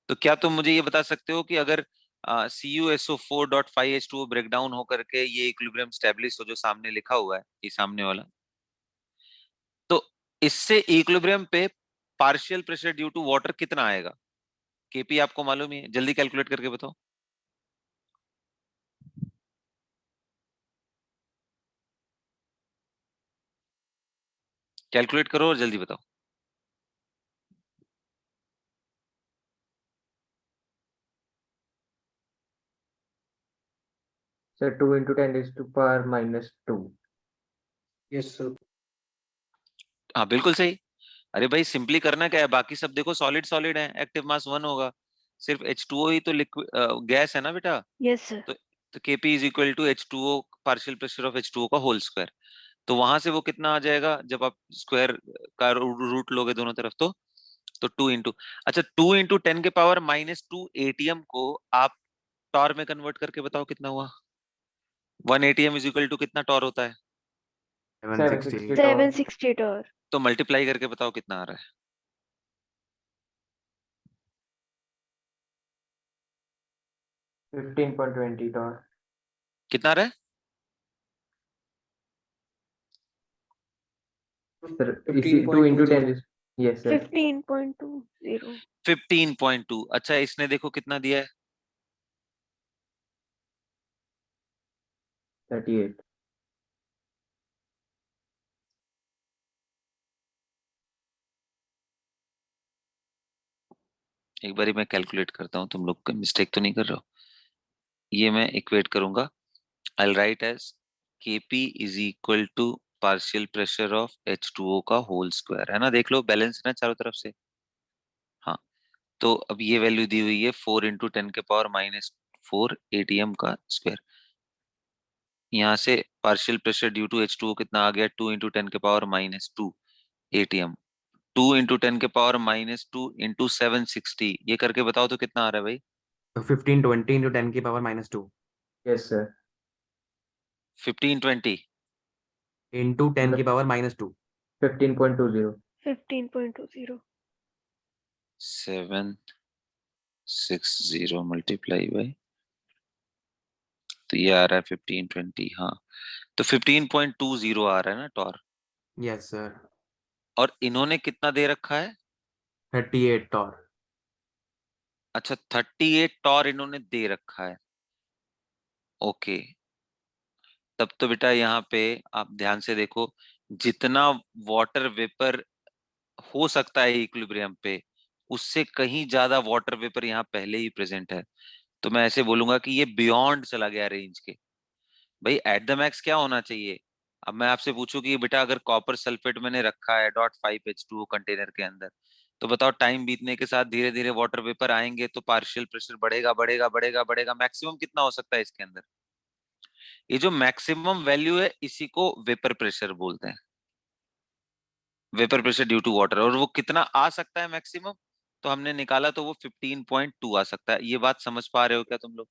तो क्या तुम मुझे ये बता सकते हो कि अगर CuSO4.5H2O ब्रेक डाउन होकर के ये इक्विलिब्रियम स्टैब्लिश हो, जो सामने लिखा हुआ है ये सामने वाला, तो इससे इक्विलिब्रियम पे partial pressure due to water कितना आएगा? Kp आपको मालूम ही है, जल्दी कैलकुलेट करके बताओ. कैलकुलेट करो और जल्दी बताओ. Sir 2 into 10 raised to power -2. Yes sir. हाँ बिल्कुल सही. अरे भाई सिंपली करना क्या है, बाकी सब देखो सॉलिड सॉलिड है, एक्टिव मास 1 होगा. सिर्फ H2O ही तो लिक्विड गैस है ना बेटा। Yes sir. तो Kp is equal to H2O partial pressure of H2O का होल स्क्वायर। तो वहां से वो कितना आ जाएगा जब आप स्क्वायर का रूट लोगे दोनों तरफ, तो 2 इंटू, अच्छा 2 × 10⁻⁻2 ATM को आप टॉर में कन्वर्ट करके बताओ कितना हुआ। 1 ATM इज इक्वल टू कितना टॉर होता है? 760 760 और तो मल्टीप्लाई करके बताओ कितना आ रहा है। 15.20 टॉर। कितना आ रहा है? सर इसी 2 × 10, यस सर। 15.20। 15.2। अच्छा इसने देखो कितना दिया है? 38। एक बारी मैं कैलकुलेट करता हूँ, तुम लोग मिस्टेक तो नहीं कर रहे हो। ये मैं इक्वेट करूंगा। I'll write as Kp is equal to partial pressure of H2O का होल स्क्वायर, है ना। देख लो बैलेंस है ना चारों तरफ से। हाँ, तो अब ये वैल्यू दी हुई है 4 × 10⁻⁻4 ATM का स्क्वायर। यहाँ से partial pressure due to H2O कितना आ गया? 2 × 10⁻2 ATM। 2 × 10⁻2 इंटू 760, ये करके बताओ तो कितना आ रहा है भाई? तो 1520 × 10⁻², yes sir. 1520 into 10⁻²। 15.20। 15.20। 760 multiply by, तो ये आ रहा है 1520। हाँ, तो 15.20 आ रहा है ना टॉर। Yes sir. और इन्होंने कितना दे रखा है? 38 टॉर। अच्छा 38 टॉर इन्होंने दे रखा है। ओके, तब तो बेटा यहाँ पे आप ध्यान से देखो, जितना वाटर वेपर हो सकता है इक्विलिब्रियम पे, उससे कहीं ज्यादा वाटर वेपर यहाँ पहले ही प्रेजेंट है। तो मैं ऐसे बोलूंगा कि ये बियॉन्ड चला गया रेंज के। भाई एट द मैक्स क्या होना चाहिए? अब मैं आपसे पूछूं कि बेटा अगर कॉपर सल्फेट मैंने रखा है .5H2O कंटेनर के अंदर, तो बताओ टाइम बीतने के साथ धीरे धीरे वाटर वेपर आएंगे तो पार्शियल प्रेशर बढ़ेगा बढ़ेगा बढ़ेगा बढ़ेगा, मैक्सिमम कितना हो सकता है इसके अंदर? ये जो मैक्सिमम वैल्यू है इसी को वेपर प्रेशर बोलते हैं, vapour pressure due to water. और वो कितना आ सकता है मैक्सिमम? तो हमने निकाला तो वो 15.2 आ सकता है। ये बात समझ पा रहे हो क्या तुम लोग?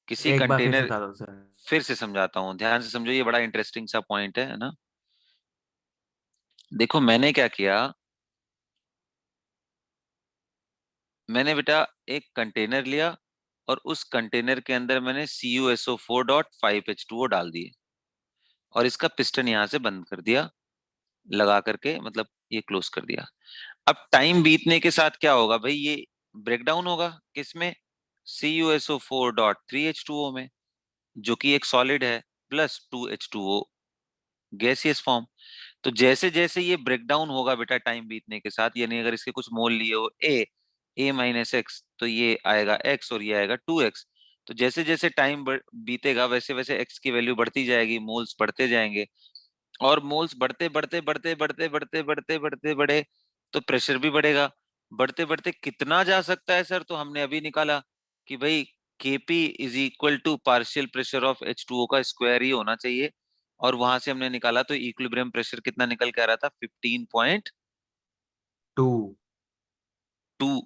किसी एक बार फिर से कंटेनर, बता दो सर। फिर से समझाता हूँ, ध्यान से समझो, ये बड़ा इंटरेस्टिंग सा पॉइंट है ना। देखो मैंने क्या किया, मैंने बेटा एक कंटेनर लिया और उस कंटेनर के अंदर मैंने CuSO4.5H2O डाल दिए और इसका पिस्टन यहां से बंद कर दिया, लगा करके, मतलब ये क्लोज कर दिया। अब टाइम बीतने के साथ क्या होगा भाई? ये ब्रेक डाउन होगा किसमें? CuSO4.3H2O में, जो कि एक सॉलिड है, प्लस 2H2O गैसियस फॉर्म। तो जैसे जैसे ये ब्रेक डाउन होगा बेटा टाइम बीतने के साथ, यानी अगर इसके कुछ मोल लिए हो A-X, तो ये आएगा X और ये आएगा 2X। तो जैसे जैसे टाइम बीतेगा वैसे वैसे X की वैल्यू बढ़ती जाएगी, मोल्स बढ़ते जाएंगे, और मोल्स बढ़ते बढ़ते बढ़ते बढ़ते बढ़ते बढ़ते बढ़ते बढ़े तो प्रेशर भी बढ़ेगा। बढ़ते बढ़ते कितना जा सकता है सर? तो हमने अभी निकाला कि भाई Kp is equal to partial pressure of H2O का स्क्वायर ही होना चाहिए। और वहां से हमने निकाला तो इक्विलिब्रियम प्रेशर कितना निकल के आ रहा था? 15.2 2।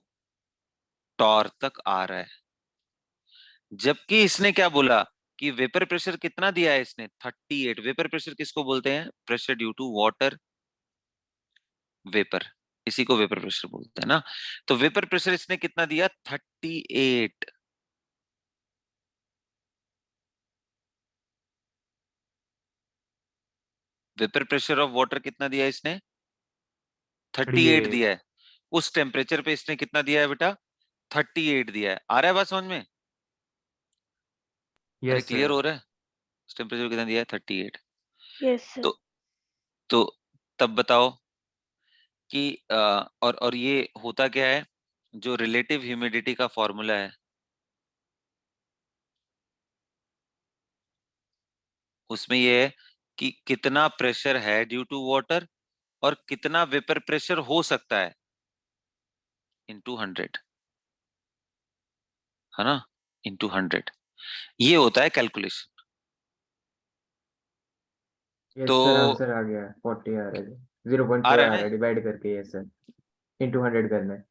टॉर तक आ रहा है। जबकि इसने क्या बोला कि वेपर प्रेशर कितना दिया है इसने? 38। वेपर प्रेशर किसको बोलते हैं? Pressure due to water vapour, इसी को वेपर प्रेशर बोलते हैं ना। तो वेपर प्रेशर इसने कितना दिया? 38। वेपर प्रेशर ऑफ वाटर कितना दिया इसने? 38 38। दिया है। उस टेम्परेचर पे इसने कितना दिया है बेटा? 38 दिया है। आ रहा है बात समझ में? अरे यस क्लियर सर। हो रहा है? उस टेम्परेचर कितना दिया है? 38। Yes sir. तो तो तब बताओ कि और ये होता क्या है? जो रिलेटिव ह्यूमिडिटी का फॉर्मूला है, उसमें ये है कि कितना प्रेशर है ड्यू टू वाटर और कितना वेपर प्रेशर हो सकता है। इंटू 100, है ना, इंटू 100, ये होता है कैलकुलेशन। यस तो सर, आंसर आ गया, 40 आ रहा है, 0.4 आ रहा आ है रहा है, ना, डिवाइड करके। यस सर, इंटू 100 करना है।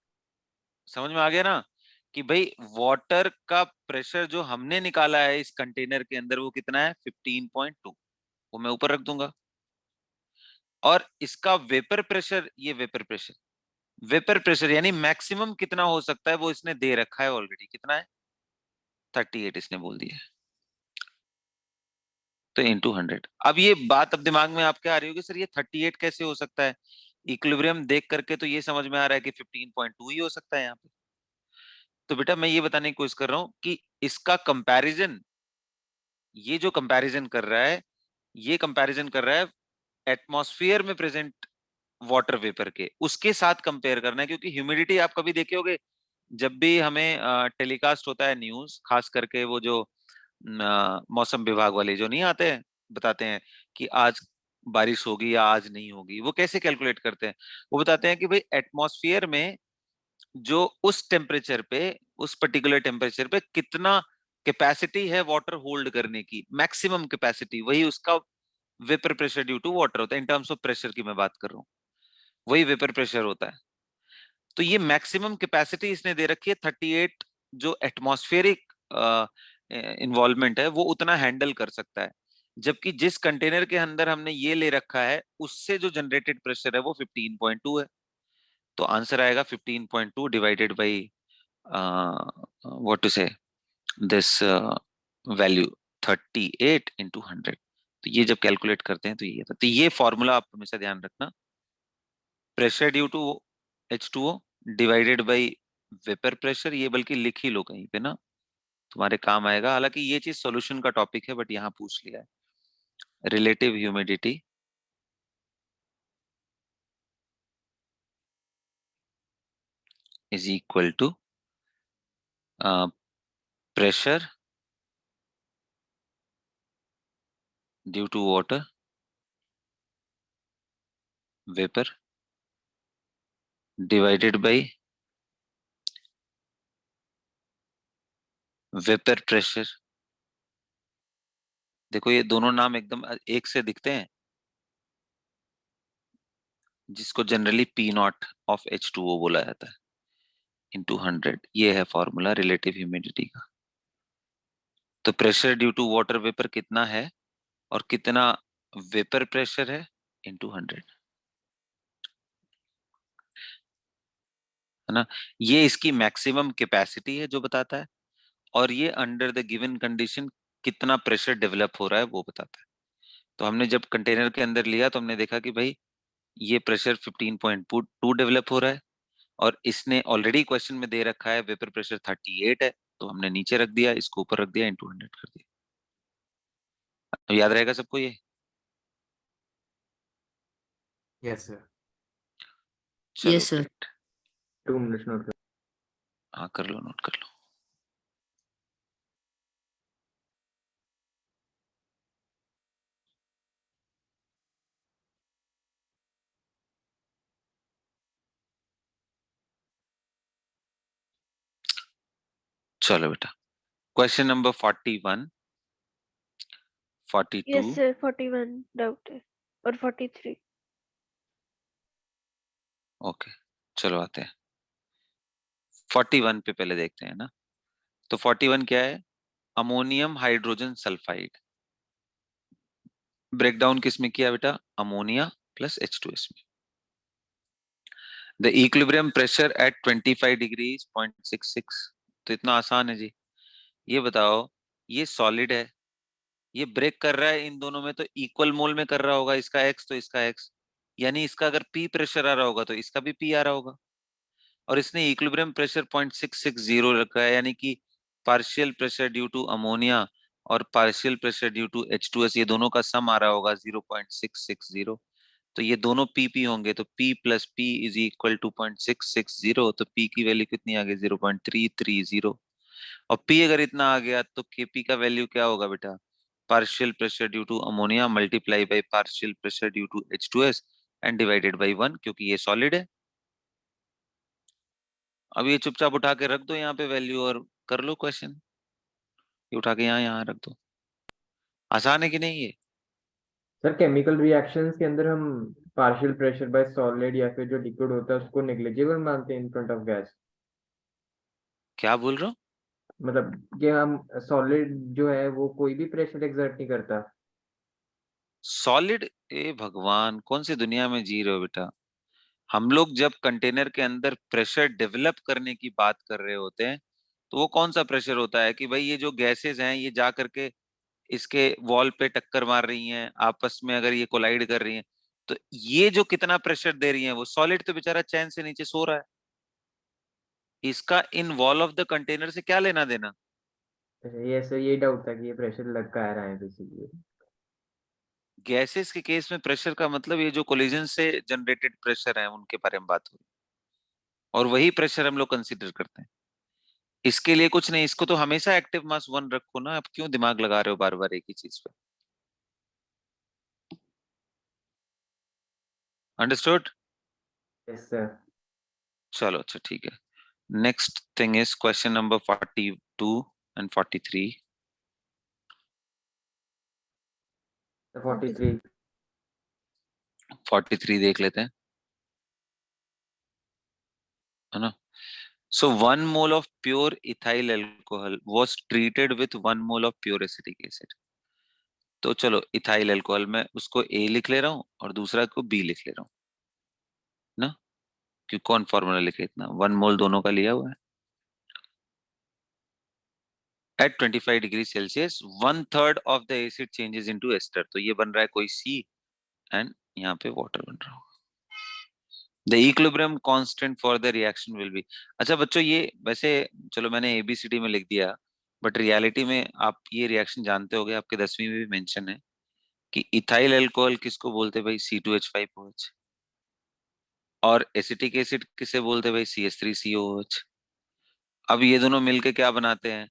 समझ में आ गया ना कि भाई वाटर का प्रेशर जो हमने निकाला है इस कंटेनर के अंदर वो कितना है 15.2, वो मैं ऊपर रख दूंगा। और इसका वेपर प्रेशर, ये वेपर प्रेशर यानी मैक्सिमम कितना हो सकता है वो इसने दे रखा है ऑलरेडी, कितना है 38 इसने बोल दिया है, तो इंटू 100। अब ये बात अब दिमाग में आपके आ रही होगी, सर ये 38 कैसे हो सकता है, इक्विलिब्रियम देख करके तो ये समझ में आ रहा है कि 15.2 ही हो सकता है यहाँ पे। तो बेटा मैं ये बताने की कोशिश कर रहा हूं कि इसका कंपैरिजन, ये जो कंपैरिजन कर रहा है, ये कंपैरिजन कर रहा है एटमॉस्फेयर में प्रेजेंट वाटर वेपर के, उसके साथ कंपेयर करना है। क्योंकि ह्यूमिडिटी आप कभी देखे होगे, जब भी हमें टेलीकास्ट होता है न्यूज, खास करके वो जो मौसम विभाग वाले जो नहीं आते हैं बताते हैं कि आज बारिश होगी या आज नहीं होगी, वो कैसे कैलकुलेट करते हैं, वो बताते हैं कि भाई एटमॉस्फेयर में जो उस टेम्परेचर पे, उस पर्टिकुलर टेम्परेचर पे कितना कैपेसिटी है वाटर होल्ड करने की, मैक्सिमम कैपेसिटी, वही उसका vapour pressure due to water होता है। इन टर्म्स ऑफ प्रेशर की मैं बात कर रहा हूँ, वही वेपर प्रेशर होता है। तो ये मैक्सिमम कैपेसिटी इसने दे रखी है 38, जो एटमॉस्फेरिक इन्वॉल्वमेंट है वो उतना हैंडल कर सकता है। जबकि जिस कंटेनर के अंदर हमने ये ले रखा है उससे जो जनरेटेड प्रेशर है वो 15.2 है। तो आंसर आएगा 15.2 डिवाइडेड बाई व्हाट टू से दिस वैल्यू 38 इंटू 100। तो ये जब कैलकुलेट करते हैं तो ये था। तो ये फॉर्मूला आप हमेशा ध्यान रखना, pressure due to H2O divided by vapour pressure, ये बल्कि लिख ही लो कहीं पे ना, तुम्हारे काम आएगा। हालांकि ये चीज सॉल्यूशन का टॉपिक है बट यहाँ पूछ लिया है। Relative humidity is equal to pressure due to water vapour divided by vapour pressure. देखो ये दोनों नाम एकदम एक से दिखते हैं, जिसको generally P not of H2O बोला जाता है, इंटू 100। ये है फॉर्मूला रिलेटिव ह्यूमिडिटी का। तो pressure due to water vapour कितना है और कितना वेपर प्रेशर है, इंटू 100, है ना। ये इसकी मैक्सिमम कैपेसिटी है जो बताता है, और ये अंडर द गिवन कंडीशन कितना प्रेशर डेवलप हो रहा है वो बताता है। तो हमने जब कंटेनर के अंदर लिया तो हमने देखा कि भाई ये प्रेशर 15.2 डेवलप हो रहा है, और इसने ऑलरेडी क्वेश्चन में दे रखा है वेपर प्रेशर 38 है, तो हमने नीचे रख दिया, इसको ऊपर रख दिया, इंटू 100 कर दिया। तो याद रहेगा सबको ये? Yes sir. चलो yes sir. Great. 2 minutes note कर। हाँ कर लो, नोट कर लो। चलो बेटा, question number 41, 42। Yes sir, 41 doubt है और 43। ओके चलो आते हैं 41 पे, पहले देखते हैं ना। तो 41 क्या है, ammonium hydrogen sulphide. Break down किस में किया बेटा, अमोनिया प्लस H2S में। The equilibrium pressure at 25 degree 0.66। तो इतना आसान है जी। ये बताओ, ये सॉलिड है, ये ब्रेक कर रहा है इन दोनों में, तो इक्वल मोल में कर रहा होगा, इसका X तो इसका X, यानी इसका अगर P प्रेशर आ रहा होगा तो इसका भी P आ रहा होगा। और इसने इक्विलिब्रियम प्रेशर 0.660 रखा है, यानी कि partial pressure due to ammonia और partial pressure due to H2S, ये दोनों का सम आ रहा होगा 0.660। तो ये दोनों PP होंगे, तो P plus P is equal to 0.660। तो P की वैल्यू कितनी आ गई 0.330। और P अगर इतना आ गया तो Kp का वैल्यू क्या होगा बेटा, partial pressure due to ammonia multiply by partial pressure due to H2S and divided by 1, क्योंकि ये सॉलिड है। अब ये चुपचाप उठा के रख दो यहाँ पे वैल्यू और कर लो क्वेश्चन। ये उठा के यहाँ रख दो। आसान है कि नहीं ये? सर केमिकल रिएक्शंस के अंदर हम पार्शियल प्रेशर बाय सॉलिड या फिर जो लिक्विड होता है उसको नेग्लिजिबल मानते हैं इन फ्रंट ऑफ गैस। क्या बोल रहे हो? मतलब कि हम सॉलिड जो है वो कोई भी प्रेशर एक्सर्ट नहीं करता। सॉलिड? ए भगवान, कौन सी दुनिया में जी रहे हो बेटा? हम लोग जब कंटेनर के अंदर प्रेशर डेवलप करने की बात कर रहे होते हैं तो वो कौन सा प्रेशर होता है कि भाई ये जो गैसेस हैं ये जा करके इसके वॉल पे टक्कर मार रही हैं, आपस में अगर ये कोलाइड कर रही हैं तो ये जो कितना प्रेशर दे रही है वो सॉलिड तो बेचारा चैन से नीचे सो रहा है। इसका in wall of the container से क्या लेना देना? ये सर यही डाउट था कि ये प्रेशर लग का आ रहा है बेसिकली। गैसेस के केस में प्रेशर का मतलब ये जो कोलिजन से जनरेटेड प्रेशर है उनके बारे में बात हो रही है और वही प्रेशर हम लोग कंसीडर करते हैं। इसके लिए कुछ नहीं, इसको तो हमेशा एक्टिव मास 1 रखो ना। आप क्यों दिमाग लगा रहे हो बार बार एक ही चीज पे? अंडरस्टूड? Yes sir. चलो अच्छा ठीक है। Next thing is question number 42 and 43। 43। 43 देख लेते हैं, है ना। So 1 mole of pure ethyl alcohol was treated with 1 mole of pure acetic acid। तो चलो इथाइल अल्कोहल में उसको ए लिख ले रहा हूँ और दूसरा को बी लिख ले रहा हूँ ना, क्यों कौन फॉर्मूला लिखे इतना, 1 मोल दोनों का लिया हुआ है। At 25 degree Celsius 1/3 of the acid changes into ester. तो ये बन रहा है कोई सी एंड यहाँ पे वाटर बन रहा होगा। The equilibrium constant for the reaction will be. अच्छा बच्चों ये वैसे चलो मैंने एबीसीडी में लिख दिया, बट रियलिटी में आप ये रिएक्शन जानते होगे, आपके 10वीं में भी मेंशन है कि इथाइल अल्कोहल किसको बोलते हैं भाई, C2H5OH। और एसिटिक एसिड किसे बोलते हैं भाई, CH3COOH। अब ये दोनों मिलके क्या बनाते हैं?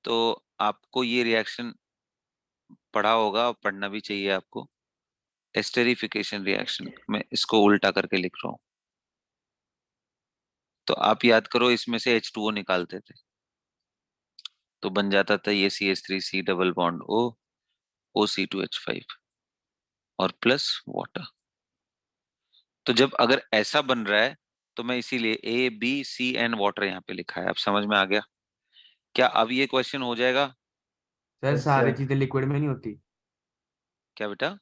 तो आपको ये रिएक्शन पढ़ा होगा और पढ़ना भी चाहिए आपको। एस्टेरिफिकेशन रिएक्शन में इसको उल्टा करके लिख रहा हूं। तो आप याद करो इसमें से H2O निकालते थे तो बन जाता था ये CH3C double bond O OC2H5 और प्लस वाटर। तो जब अगर ऐसा बन रहा है तो मैं इसीलिए A B C and water यहाँ पे लिखा है। अब समझ में आ गया क्या? अब ये क्वेश्चन हो जाएगा। सर यस सारी सर। चीजें लिक्विड में नहीं होती। क्या बेटा?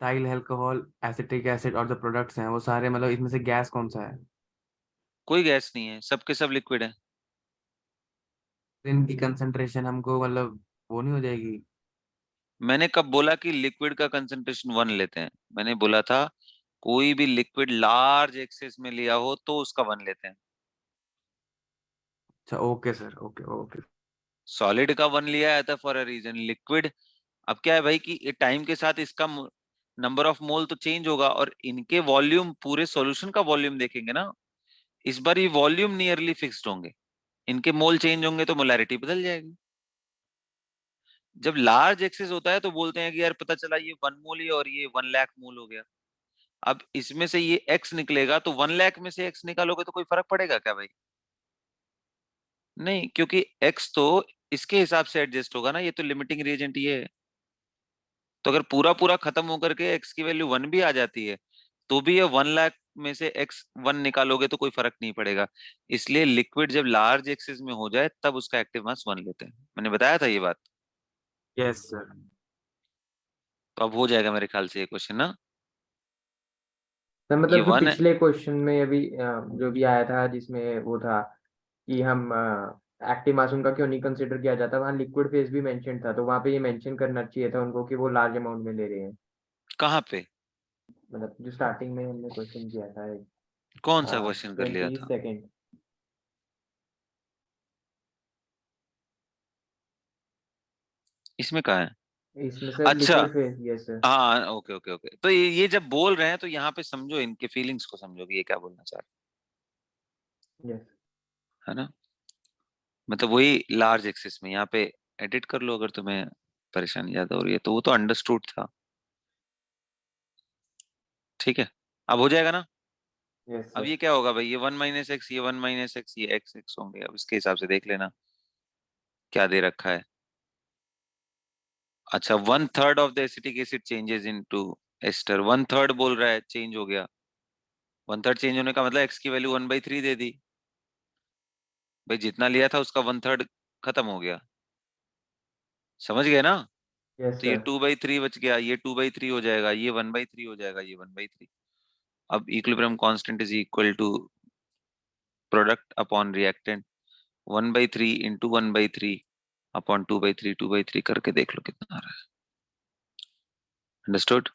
इथाइल अल्कोहल, एसिटिक एसिड और जो प्रोडक्ट्स हैं वो सारे, मतलब इसमें से गैस कौन सा है? कोई गैस नहीं है, सबके सब लिक्विड है। तो इनकी कंसंट्रेशन हमको मतलब वो नहीं हो जाएगी? मैंने कब बोला कि लिक्विड का कंसंट्रेशन 1 लेते हैं? मैंने बोला था कोई भी लिक्विड लार्ज एक्सेस में लिया हो तो उसका 1 लेते हैं। अच्छा okay sir, okay okay. Solid का 1 लिया है था फॉर अ रीजन। लिक्विड अब क्या है भाई कि टाइम के साथ इसका नंबर ऑफ मोल तो चेंज होगा और इनके वॉल्यूम, पूरे सॉल्यूशन का वॉल्यूम देखेंगे ना, इस बार ये वॉल्यूम नियरली फिक्स्ड होंगे। इनके मोल चेंज होंगे तो मोलैरिटी बदल जाएगी। जब लार्ज एक्सेस होता है तो बोलते हैं कि यार पता चला ये 1 मोल ही और ये 1 लाख मोल हो गया। अब इसमें से ये x निकलेगा तो 1 लाख में से x निकालोगे तो कोई फर्क पड़ेगा क्या भाई? नहीं, क्योंकि x तो इसके हिसाब से एडजस्ट होगा ना, ये तो लिमिटिंग रिएजेंट ये है। तो अगर पूरा पूरा खत्म होकर के x की वैल्यू 1 भी आ जाती है तो भी ये 1 लाख में से x 1 निकालोगे तो कोई फर्क नहीं पड़ेगा। इसलिए लिक्विड जब लार्ज एक्सेस में हो जाए तब उसका एक्टिव मास 1 लेते हैं। मैंने बताया था ये बात। Yes sir. तो अब हो जाएगा मेरे ख्याल से ये क्वेश्चन ना। सर ये मतलब जो 1 है। पिछले क्वेश्चन में अभी जो भी आया था जिसमें वो था कि हम एक्टिव मास उनका क्यों नहीं कंसिडर किया जाता, वहाँ लिक्विड फेज भी मेंशन था, तो वहाँ पे ये मेंशन करना चाहिए था उनको कि वो लार्ज अमाउंट में ले रहे हैं। कहाँ पे? मतलब जो स्टार्टिंग में हमने क्वेश्चन किया था कौन सा क्वेश्चन कर लिया था? 22nd। इसमें कहा है? इसमें सर अच्छा, लिक्विड फेज, यस सर। हाँ ओके ओके ओके। तो ये जब बोल रहे हैं तो यहाँ पे समझो, इनके फीलिंग्स को समझो कि ये क्या बोलना चाह यस। रहे, है ना। मतलब वही लार्ज एक्सिस में यहाँ पे एडिट कर लो अगर तुम्हें परेशानी ज्यादा हो रही है तो। वो तो अंडरस्टूड था। ठीक है, अब हो जाएगा ना। यस अब सर। ये क्या होगा भाई, ये 1 माइनस एक्स, ये 1 माइनस एक्स, ये एक्स एक्स होंगे। अब इसके हिसाब से देख लेना क्या दे रखा है। अच्छा, 1/3 of the acetic acid changes into ester. 1/3 बोल रहा है, चेंज हो गया। 1/3 चेंज होने का मतलब एक्स की वैल्यू 1/3 दे दी भाई, जितना लिया था उसका 1/3 खत्म हो गया। समझ गए ना? यस तो ये सर। 2/3 बच गया, ये 2/3 हो जाएगा, ये 1/3 हो जाएगा, ये 1/3। अब equilibrium constant is equal to product upon reactant, 1/3 into 1/3 upon 2/3, 2/3 करके देख लो कितना आ रहा है। अंडरस्टूड?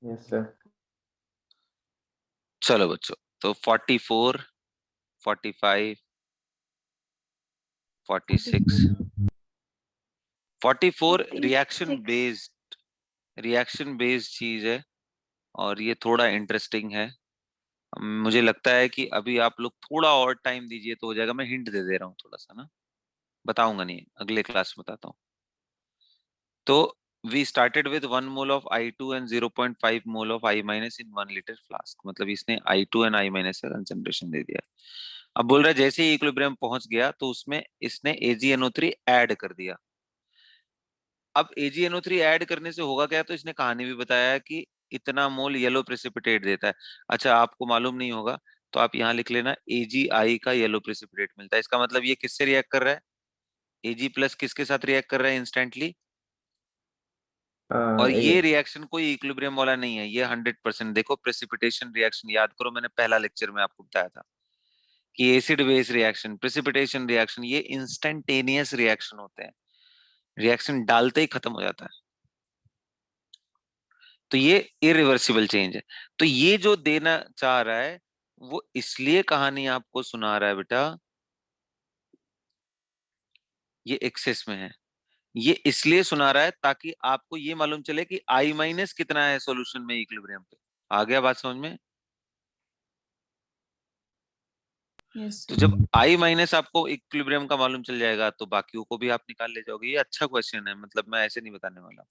Yes sir. चलो बच्चों, तो 44, 45, 46, 44 46 रिएक्शन बेस्ड चीज है, और ये थोड़ा इंटरेस्टिंग है। मुझे लगता है कि अभी आप लोग थोड़ा और टाइम दीजिए तो हो जाएगा। मैं हिंट दे रहा हूँ थोड़ा सा ना, बताऊंगा नहीं, अगले क्लास में बताता हूँ। तो we started with 1 mole of I2 and 0.5 mole of I minus in 1 litre flask. मतलब इसने I2 एंड I माइनस का कंसेंट्रेशन दे दिया। अब बोल रहा है जैसे ही इक्विलिब्रियम पहुंच गया तो उसमें इसने AgNO3 ऐड कर दिया। अब AgNO3 ऐड करने से होगा क्या, तो इसने कहानी भी बताया कि इतना मोल येलो प्रेसिपिटेट देता है। अच्छा, आपको मालूम नहीं होगा तो आप यहाँ लिख लेना AgI का येलो प्रेसिपिटेट मिलता है। इसका मतलब ये किससे रिएक्ट कर रहा है, Ag प्लस किसके साथ रिएक्ट कर रहा है इंस्टेंटली। और ये रिएक्शन कोई इक्विलिब्रियम वाला नहीं है, ये 100%। देखो प्रेसिपिटेशन रिएक्शन याद करो, मैंने पहला लेक्चर में आपको बताया था कि acid base reaction, precipitation reaction, ये इंस्टेंटेनियस रिएक्शन होते हैं, रिएक्शन डालते ही खत्म हो जाता है। तो ये इरिवर्सिबल चेंज है। तो ये जो देना चाह रहा है वो इसलिए कहानी आपको सुना रहा है बेटा, ये एक्सेस में है, ये इसलिए सुना रहा है ताकि आपको ये मालूम चले कि I माइनस कितना है सॉल्यूशन में इक्विलिब्रियम पे। आ गया बात समझ में? तो जब I माइनस आपको इक्विलिब्रियम का मालूम चल जाएगा तो बाकियों को भी आप निकाल ले जाओगे। ये अच्छा क्वेश्चन है, मतलब मैं ऐसे नहीं बताने वाला,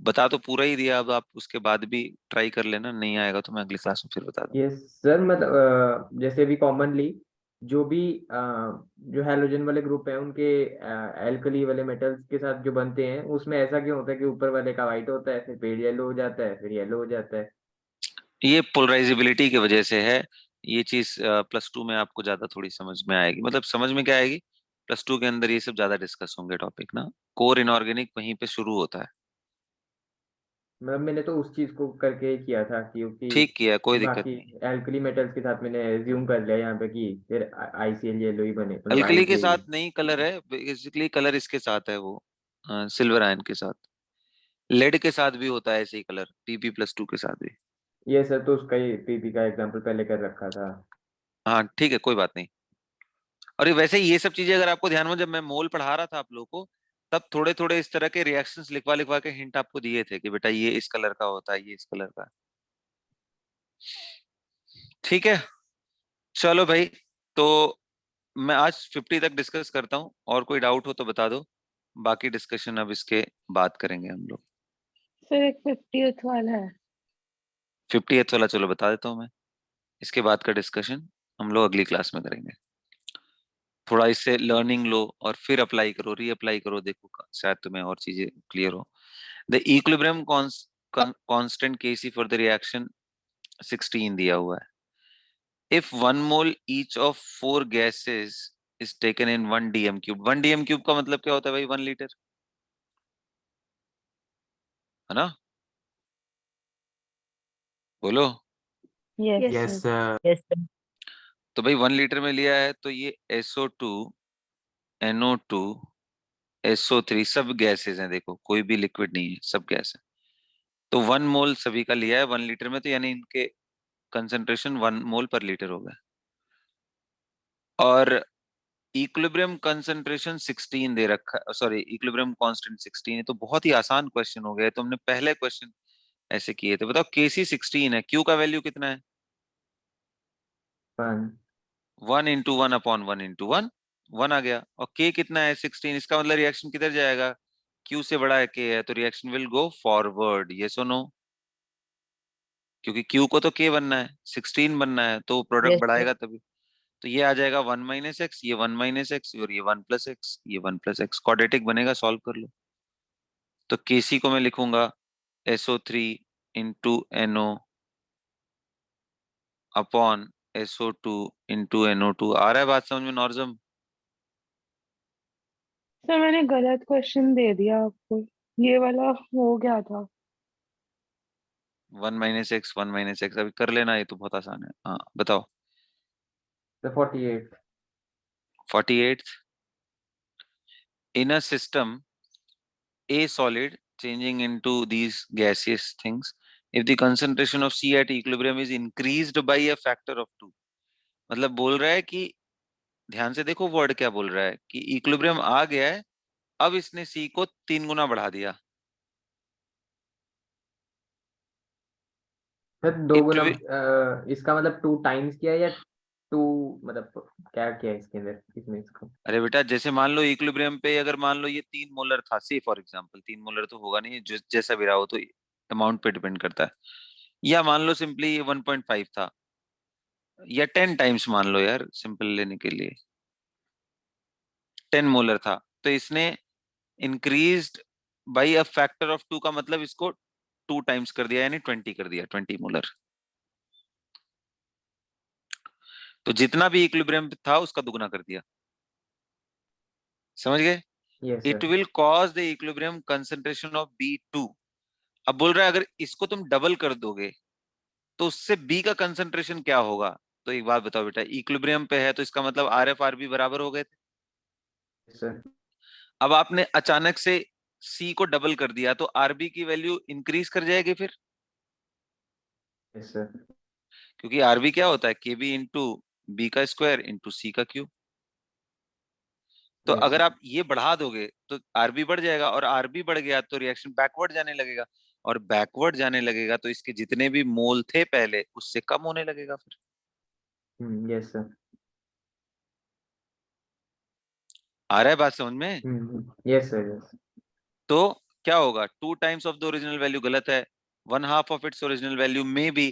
बता तो पूरा ही दिया। अब आप उसके बाद भी ट्राई कर लेना, नहीं आएगा तो मैं अगली क्लास में फिर बता दूंगा। Yes sir. मतलब जैसे भी कॉमनली जो भी जो हैलोजन वाले ग्रुप हैं उनके एल्कली वाले मेटल्स के साथ जो बनते हैं उसमें ऐसा क्यों होता है कि ऊपर वाले का वाइट होता है, फिर पेड़ येलो हो जाता है, फिर येलो हो जाता है? ये पोलराइजेबिलिटी की वजह से है। ये चीज +2 में आपको ज्यादा थोड़ी समझ में आएगी। मतलब समझ में क्या आएगी, +2 के अंदर ये सब ज्यादा डिस्कस होंगे टॉपिक ना। कोर इनऑर्गेनिक वहीं पे शुरू होता है। मतलब मैंने तो उस चीज को करके ही किया था क्योंकि ठीक किया, कोई दिक्कत बाकी नहीं। एल्कली मेटल्स के साथ मैंने एज्यूम कर लिया यहाँ पे कि फिर आईसीएल येलो ही बने, मतलब अल्कली के आईसीएल। साथ नहीं कलर है बेसिकली, कलर इसके साथ है वो, सिल्वर आयन के साथ। लेड के साथ भी होता है ऐसे ही कलर, Pb+2 के साथ भी। ये सर तो उसका ही पीपी का एग्जांपल पहले कर रखा था। हाँ ठीक है, कोई बात नहीं। और ये वैसे ये सब चीजें अगर आपको ध्यान में, जब मैं मोल पढ़ा रहा था आप लोगों को, तब थोड़े थोड़े इस तरह के रिएक्शंस लिखवा लिखवा के हिंट आपको दिए थे कि बेटा ये इस कलर का होता है, ये इस कलर का। ठीक है, चलो भाई। तो मैं आज 50 तक डिस्कस करता हूँ, और कोई डाउट हो तो बता दो, बाकी डिस्कशन अब इसके बाद करेंगे हम लोग। सर एक 50th वाला है। 50th वाला चलो बता देता हूँ मैं। इसके बाद का डिस्कशन हम लोग अगली क्लास में करेंगे। थोड़ा इससे लर्निंग लो और फिर अप्लाई करो, रीअप्लाई करो, देखो शायद तुम्हें और चीजें क्लियर हो। The equilibrium constant Kc for the reaction 16 दिया हुआ है। If 1 mole each of 4 gases is taken in 1 dm cube, 1 dm cube का मतलब क्या होता है भाई, 1 लीटर, है ना? बोलो। Yes yes sir. सर। तो भाई 1 लीटर में लिया है तो ये SO2, NO2, SO3 सब गैसेज हैं। देखो कोई भी लिक्विड नहीं है, सब गैस है। तो 1 मोल सभी का लिया है 1 लीटर में, तो यानी इनके कंसंट्रेशन 1 मोल पर लीटर हो गया। और इक्विलिब्रियम कंसंट्रेशन 16 दे रखा है, सॉरी इक्विलिब्रियम कांस्टेंट 16 है। तो बहुत ही आसान क्वेश्चन हो गया है, तो हमने पहले क्वेश्चन ऐसे किए थे। बताओ Kc 16 है, Q का वैल्यू कितना है? 1। 1 इंटू 1 अपॉन 1 इंटू 1, 1 आ गया। और K कितना है? 16। इसका मतलब रिएक्शन किधर जाएगा? Q से बड़ा है K है, तो reaction will go forward. Yes और नो? क्योंकि Q को तो K बनना है, 16 बनना है, तो प्रोडक्ट Yes, sir. बढ़ाएगा तभी। तो ये आ जाएगा 1 माइनस एक्स, ये 1 माइनस एक्स और ये 1 प्लस एक्स, ये 1 प्लस एक्स। क्वाड्रेटिक बनेगा, सॉल्व कर लो। तो Kc को मैं लिखूंगा SO3 into NO upon SO2 into NO2। आ रहा है बात समझ में नॉर्जम? सर मैंने गलत क्वेश्चन दे दिया आपको, ये वाला हो गया था। 1 माइनस एक्स 1 माइनस एक्स अभी कर लेना, ये तो बहुत आसान है। हाँ बताओ। The 48. 48 in a system A solid changing into these gaseous things if the concentration of C at equilibrium is increased by a factor of 2। मतलब बोल रहा है कि, ध्यान से देखो वर्ड क्या बोल रहा है, कि इक्विलिब्रियम आ गया है, अब इसने C को 3 गुना बढ़ा दिया। सर 2 गुना इसका मतलब 2 टाइम्स किया या 2 मतलब क्या किया इसके अंदर इसमें इसको? अरे बेटा, जैसे मान लो इक्विलिब्रियम पे अगर मान लो ये 3 मोलर था, सी फॉर एग्जांपल, 3 मोलर तो होगा नहीं, जैसा भी रहा हो, तो अमाउंट पे डिपेंड करता है। या मान लो सिंपली 1.5 था, या 10 टाइम्स मान लो यार, सिंपल लेने के लिए 10 मोलर था, तो इसने increased by a factor of 2 का मतलब इसको 2 टाइम्स कर दिया, यानी 20 कर दिया, 20 मोलर। तो जितना भी इक्विलिब्रियम था उसका दुगना कर दिया। समझ गए? Yes it sir. Will cause the equilibrium concentration of B2। अब बोल रहा है अगर इसको तुम डबल कर दोगे तो उससे B का कंसंट्रेशन क्या होगा? तो एक बात बताओ बेटा, इक्विलिब्रियम पे है तो इसका मतलब RF RB बराबर हो गए थे। सर अब आपने अचानक से C को डबल कर दिया तो RB की वैल्यू इंक्रीज कर जाएगी फिर, यस सर। क्योंकि RB क्या होता है, KB इंटू B का स्क्वायर इंटू C का क्यूब। तो यस अगर सर। आप ये बढ़ा दोगे तो RB बढ़ जाएगा, और RB बढ़ गया तो रिएक्शन बैकवर्ड जाने लगेगा, और बैकवर्ड जाने लगेगा तो इसके जितने भी मोल थे पहले उससे कम होने लगेगा फिर। Yes sir. आ रहा है बात समझ में? Yes sir. यस। तो क्या होगा, 2 times of the original value गलत है, 1/2 of its original value may be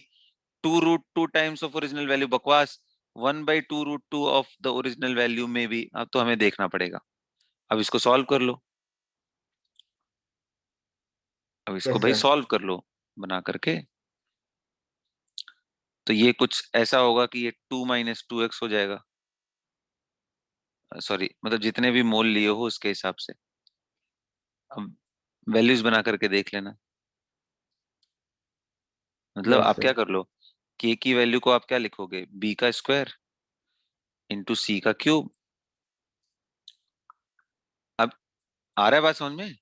2√2 times of original value बकवास, 1/2√2 ऑफ द ओरिजिनल वैल्यू में भी। अब तो हमें देखना पड़ेगा। अब इसको सॉल्व कर लो, अब इसको यस भाई सर। सॉल्व कर लो बना करके। तो ये कुछ ऐसा होगा कि ये 2 माइनस 2x हो जाएगा, सॉरी मतलब जितने भी मोल लिए हो उसके हिसाब से। अब वैल्यूज बना करके देख लेना। मतलब यस आप क्या सर। कर लो, k की वैल्यू को आप क्या लिखोगे, b का स्क्वायर इंटू c का क्यूब। अब आ रहा है बात समझ में?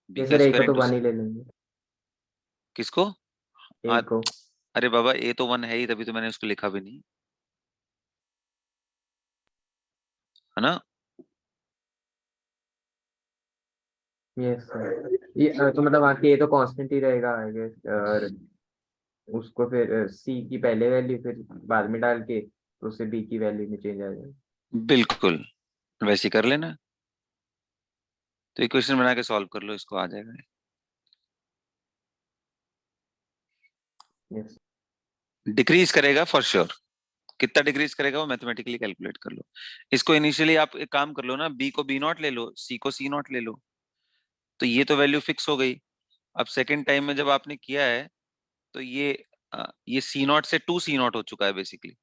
b ये का सर एक स्क्वायर को तो इंटू 1 ही ले लेंगे। किसको? आ, एक को। अरे बाबा a तो 1 है ही, तभी तो मैंने उसको लिखा भी नहीं, है ना? Yes sir. ये तो मतलब वहाँ के ये तो कांस्टेंट ही रहेगा आई गेस, और उसको फिर सी की पहले वैल्यू फिर बाद में डाल के तो उससे बी की वैल्यू में चेंज आ जाएगा। बिल्कुल वैसे ही कर लेना। तो इक्वेशन बना के सॉल्व कर लो, इसको आ जाएगा। यस। डिक्रीज करेगा फॉर श्योर, कितना डिक्रीज करेगा वो मैथमेटिकली कैलकुलेट कर लो। इसको इनिशियली आप एक काम कर लो ना, बी को B0 ले लो, सी को C0 ले लो, तो ये तो वैल्यू फिक्स हो गई। अब सेकेंड टाइम में जब आपने किया है तो ये C0 से 2C0 हो चुका है बेसिकली।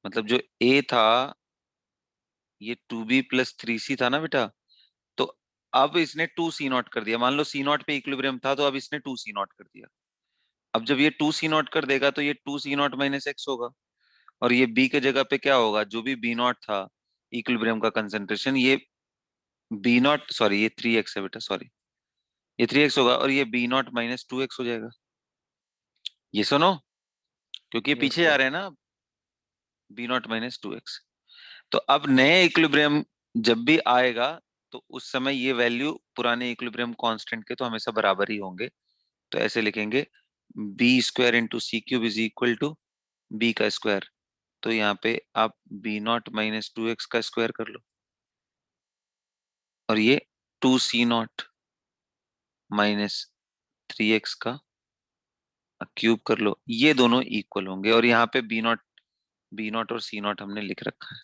मतलब जो A था ये 2B प्लस 3C था ना बेटा, तो अब इसने 2C0 कर दिया। मान लो C0 पे इक्विलिब्रियम था तो अब इसने 2C0 कर दिया। अब जब ये 2C0 कर देगा तो ये 2C0 माइनस एक्स होगा, और ये B के जगह पे क्या होगा, जो भी B0 था इक्विलिब्रियम का कंसंट्रेशन, ये B0 सॉरी ये 3x है बेटा, सॉरी ये 3x होगा, और ये B0 माइनस 2x हो जाएगा। ये सुनो, क्योंकि ये यस पीछे आ सर। रहे हैं ना, B0 माइनस 2x। तो अब नए इक्विलिब्रियम जब भी आएगा तो उस समय ये वैल्यू पुराने इक्विलिब्रियम कांस्टेंट के तो हमेशा बराबर ही होंगे। तो ऐसे लिखेंगे B² into C cube is equal to B का स्क्वायर। तो यहाँ पे आप B0 माइनस 2x का स्क्वायर कर लो, और ये 2C0 माइनस 3x का क्यूब कर लो, ये दोनों इक्वल होंगे और यहाँ पे बी नॉट और सी नॉट हमने लिख रखा है।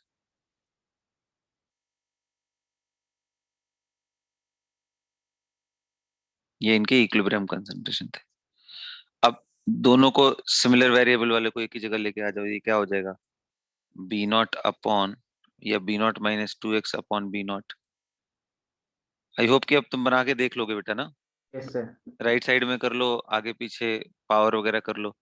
ये इनके इक्विलिब्रियम कंसंट्रेशन थे। अब दोनों को सिमिलर वेरिएबल वाले को एक ही जगह लेके आ जाओ, ये क्या हो जाएगा, बी नॉट अपॉन या B not minus 2x upon B not. I hope कि अब तुम बना के देख लोगे बेटा ना, यस सर। राइट साइड में कर लो, आगे पीछे पावर वगैरह कर लो।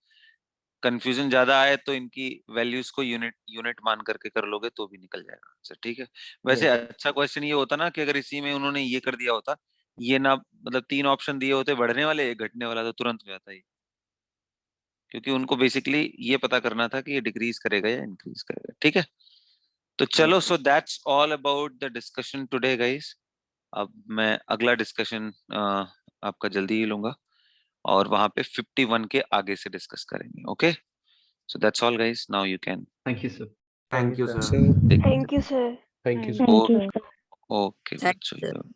कंफ्यूजन ज्यादा आए तो इनकी वैल्यूज को यूनिट मान करके कर लोगे तो भी निकल जाएगा आंसर, ठीक है। वैसे Yes. अच्छा क्वेश्चन ये होता ना कि अगर इसी में उन्होंने ये कर दिया होता, ये ना मतलब 3 ऑप्शन दिए होते बढ़ने वाले एक घटने वाला, तो तुरंत हो जाता ये, क्योंकि उनको बेसिकली ये पता करना था कि ये डिक्रीज करेगा या इंक्रीज करेगा, ठीक है। तो चलो, so that's all about the discussion today guys. अब मैं अगला डिस्कशन आपका जल्दी ही लूंगा और वहां पे 51 के आगे से डिस्कस करेंगे, okay. So that's all guys, now you can. Thank you sir. Thank you sir. Sir. Thank you sir. Thank you. Thank you. Okay बच्चों।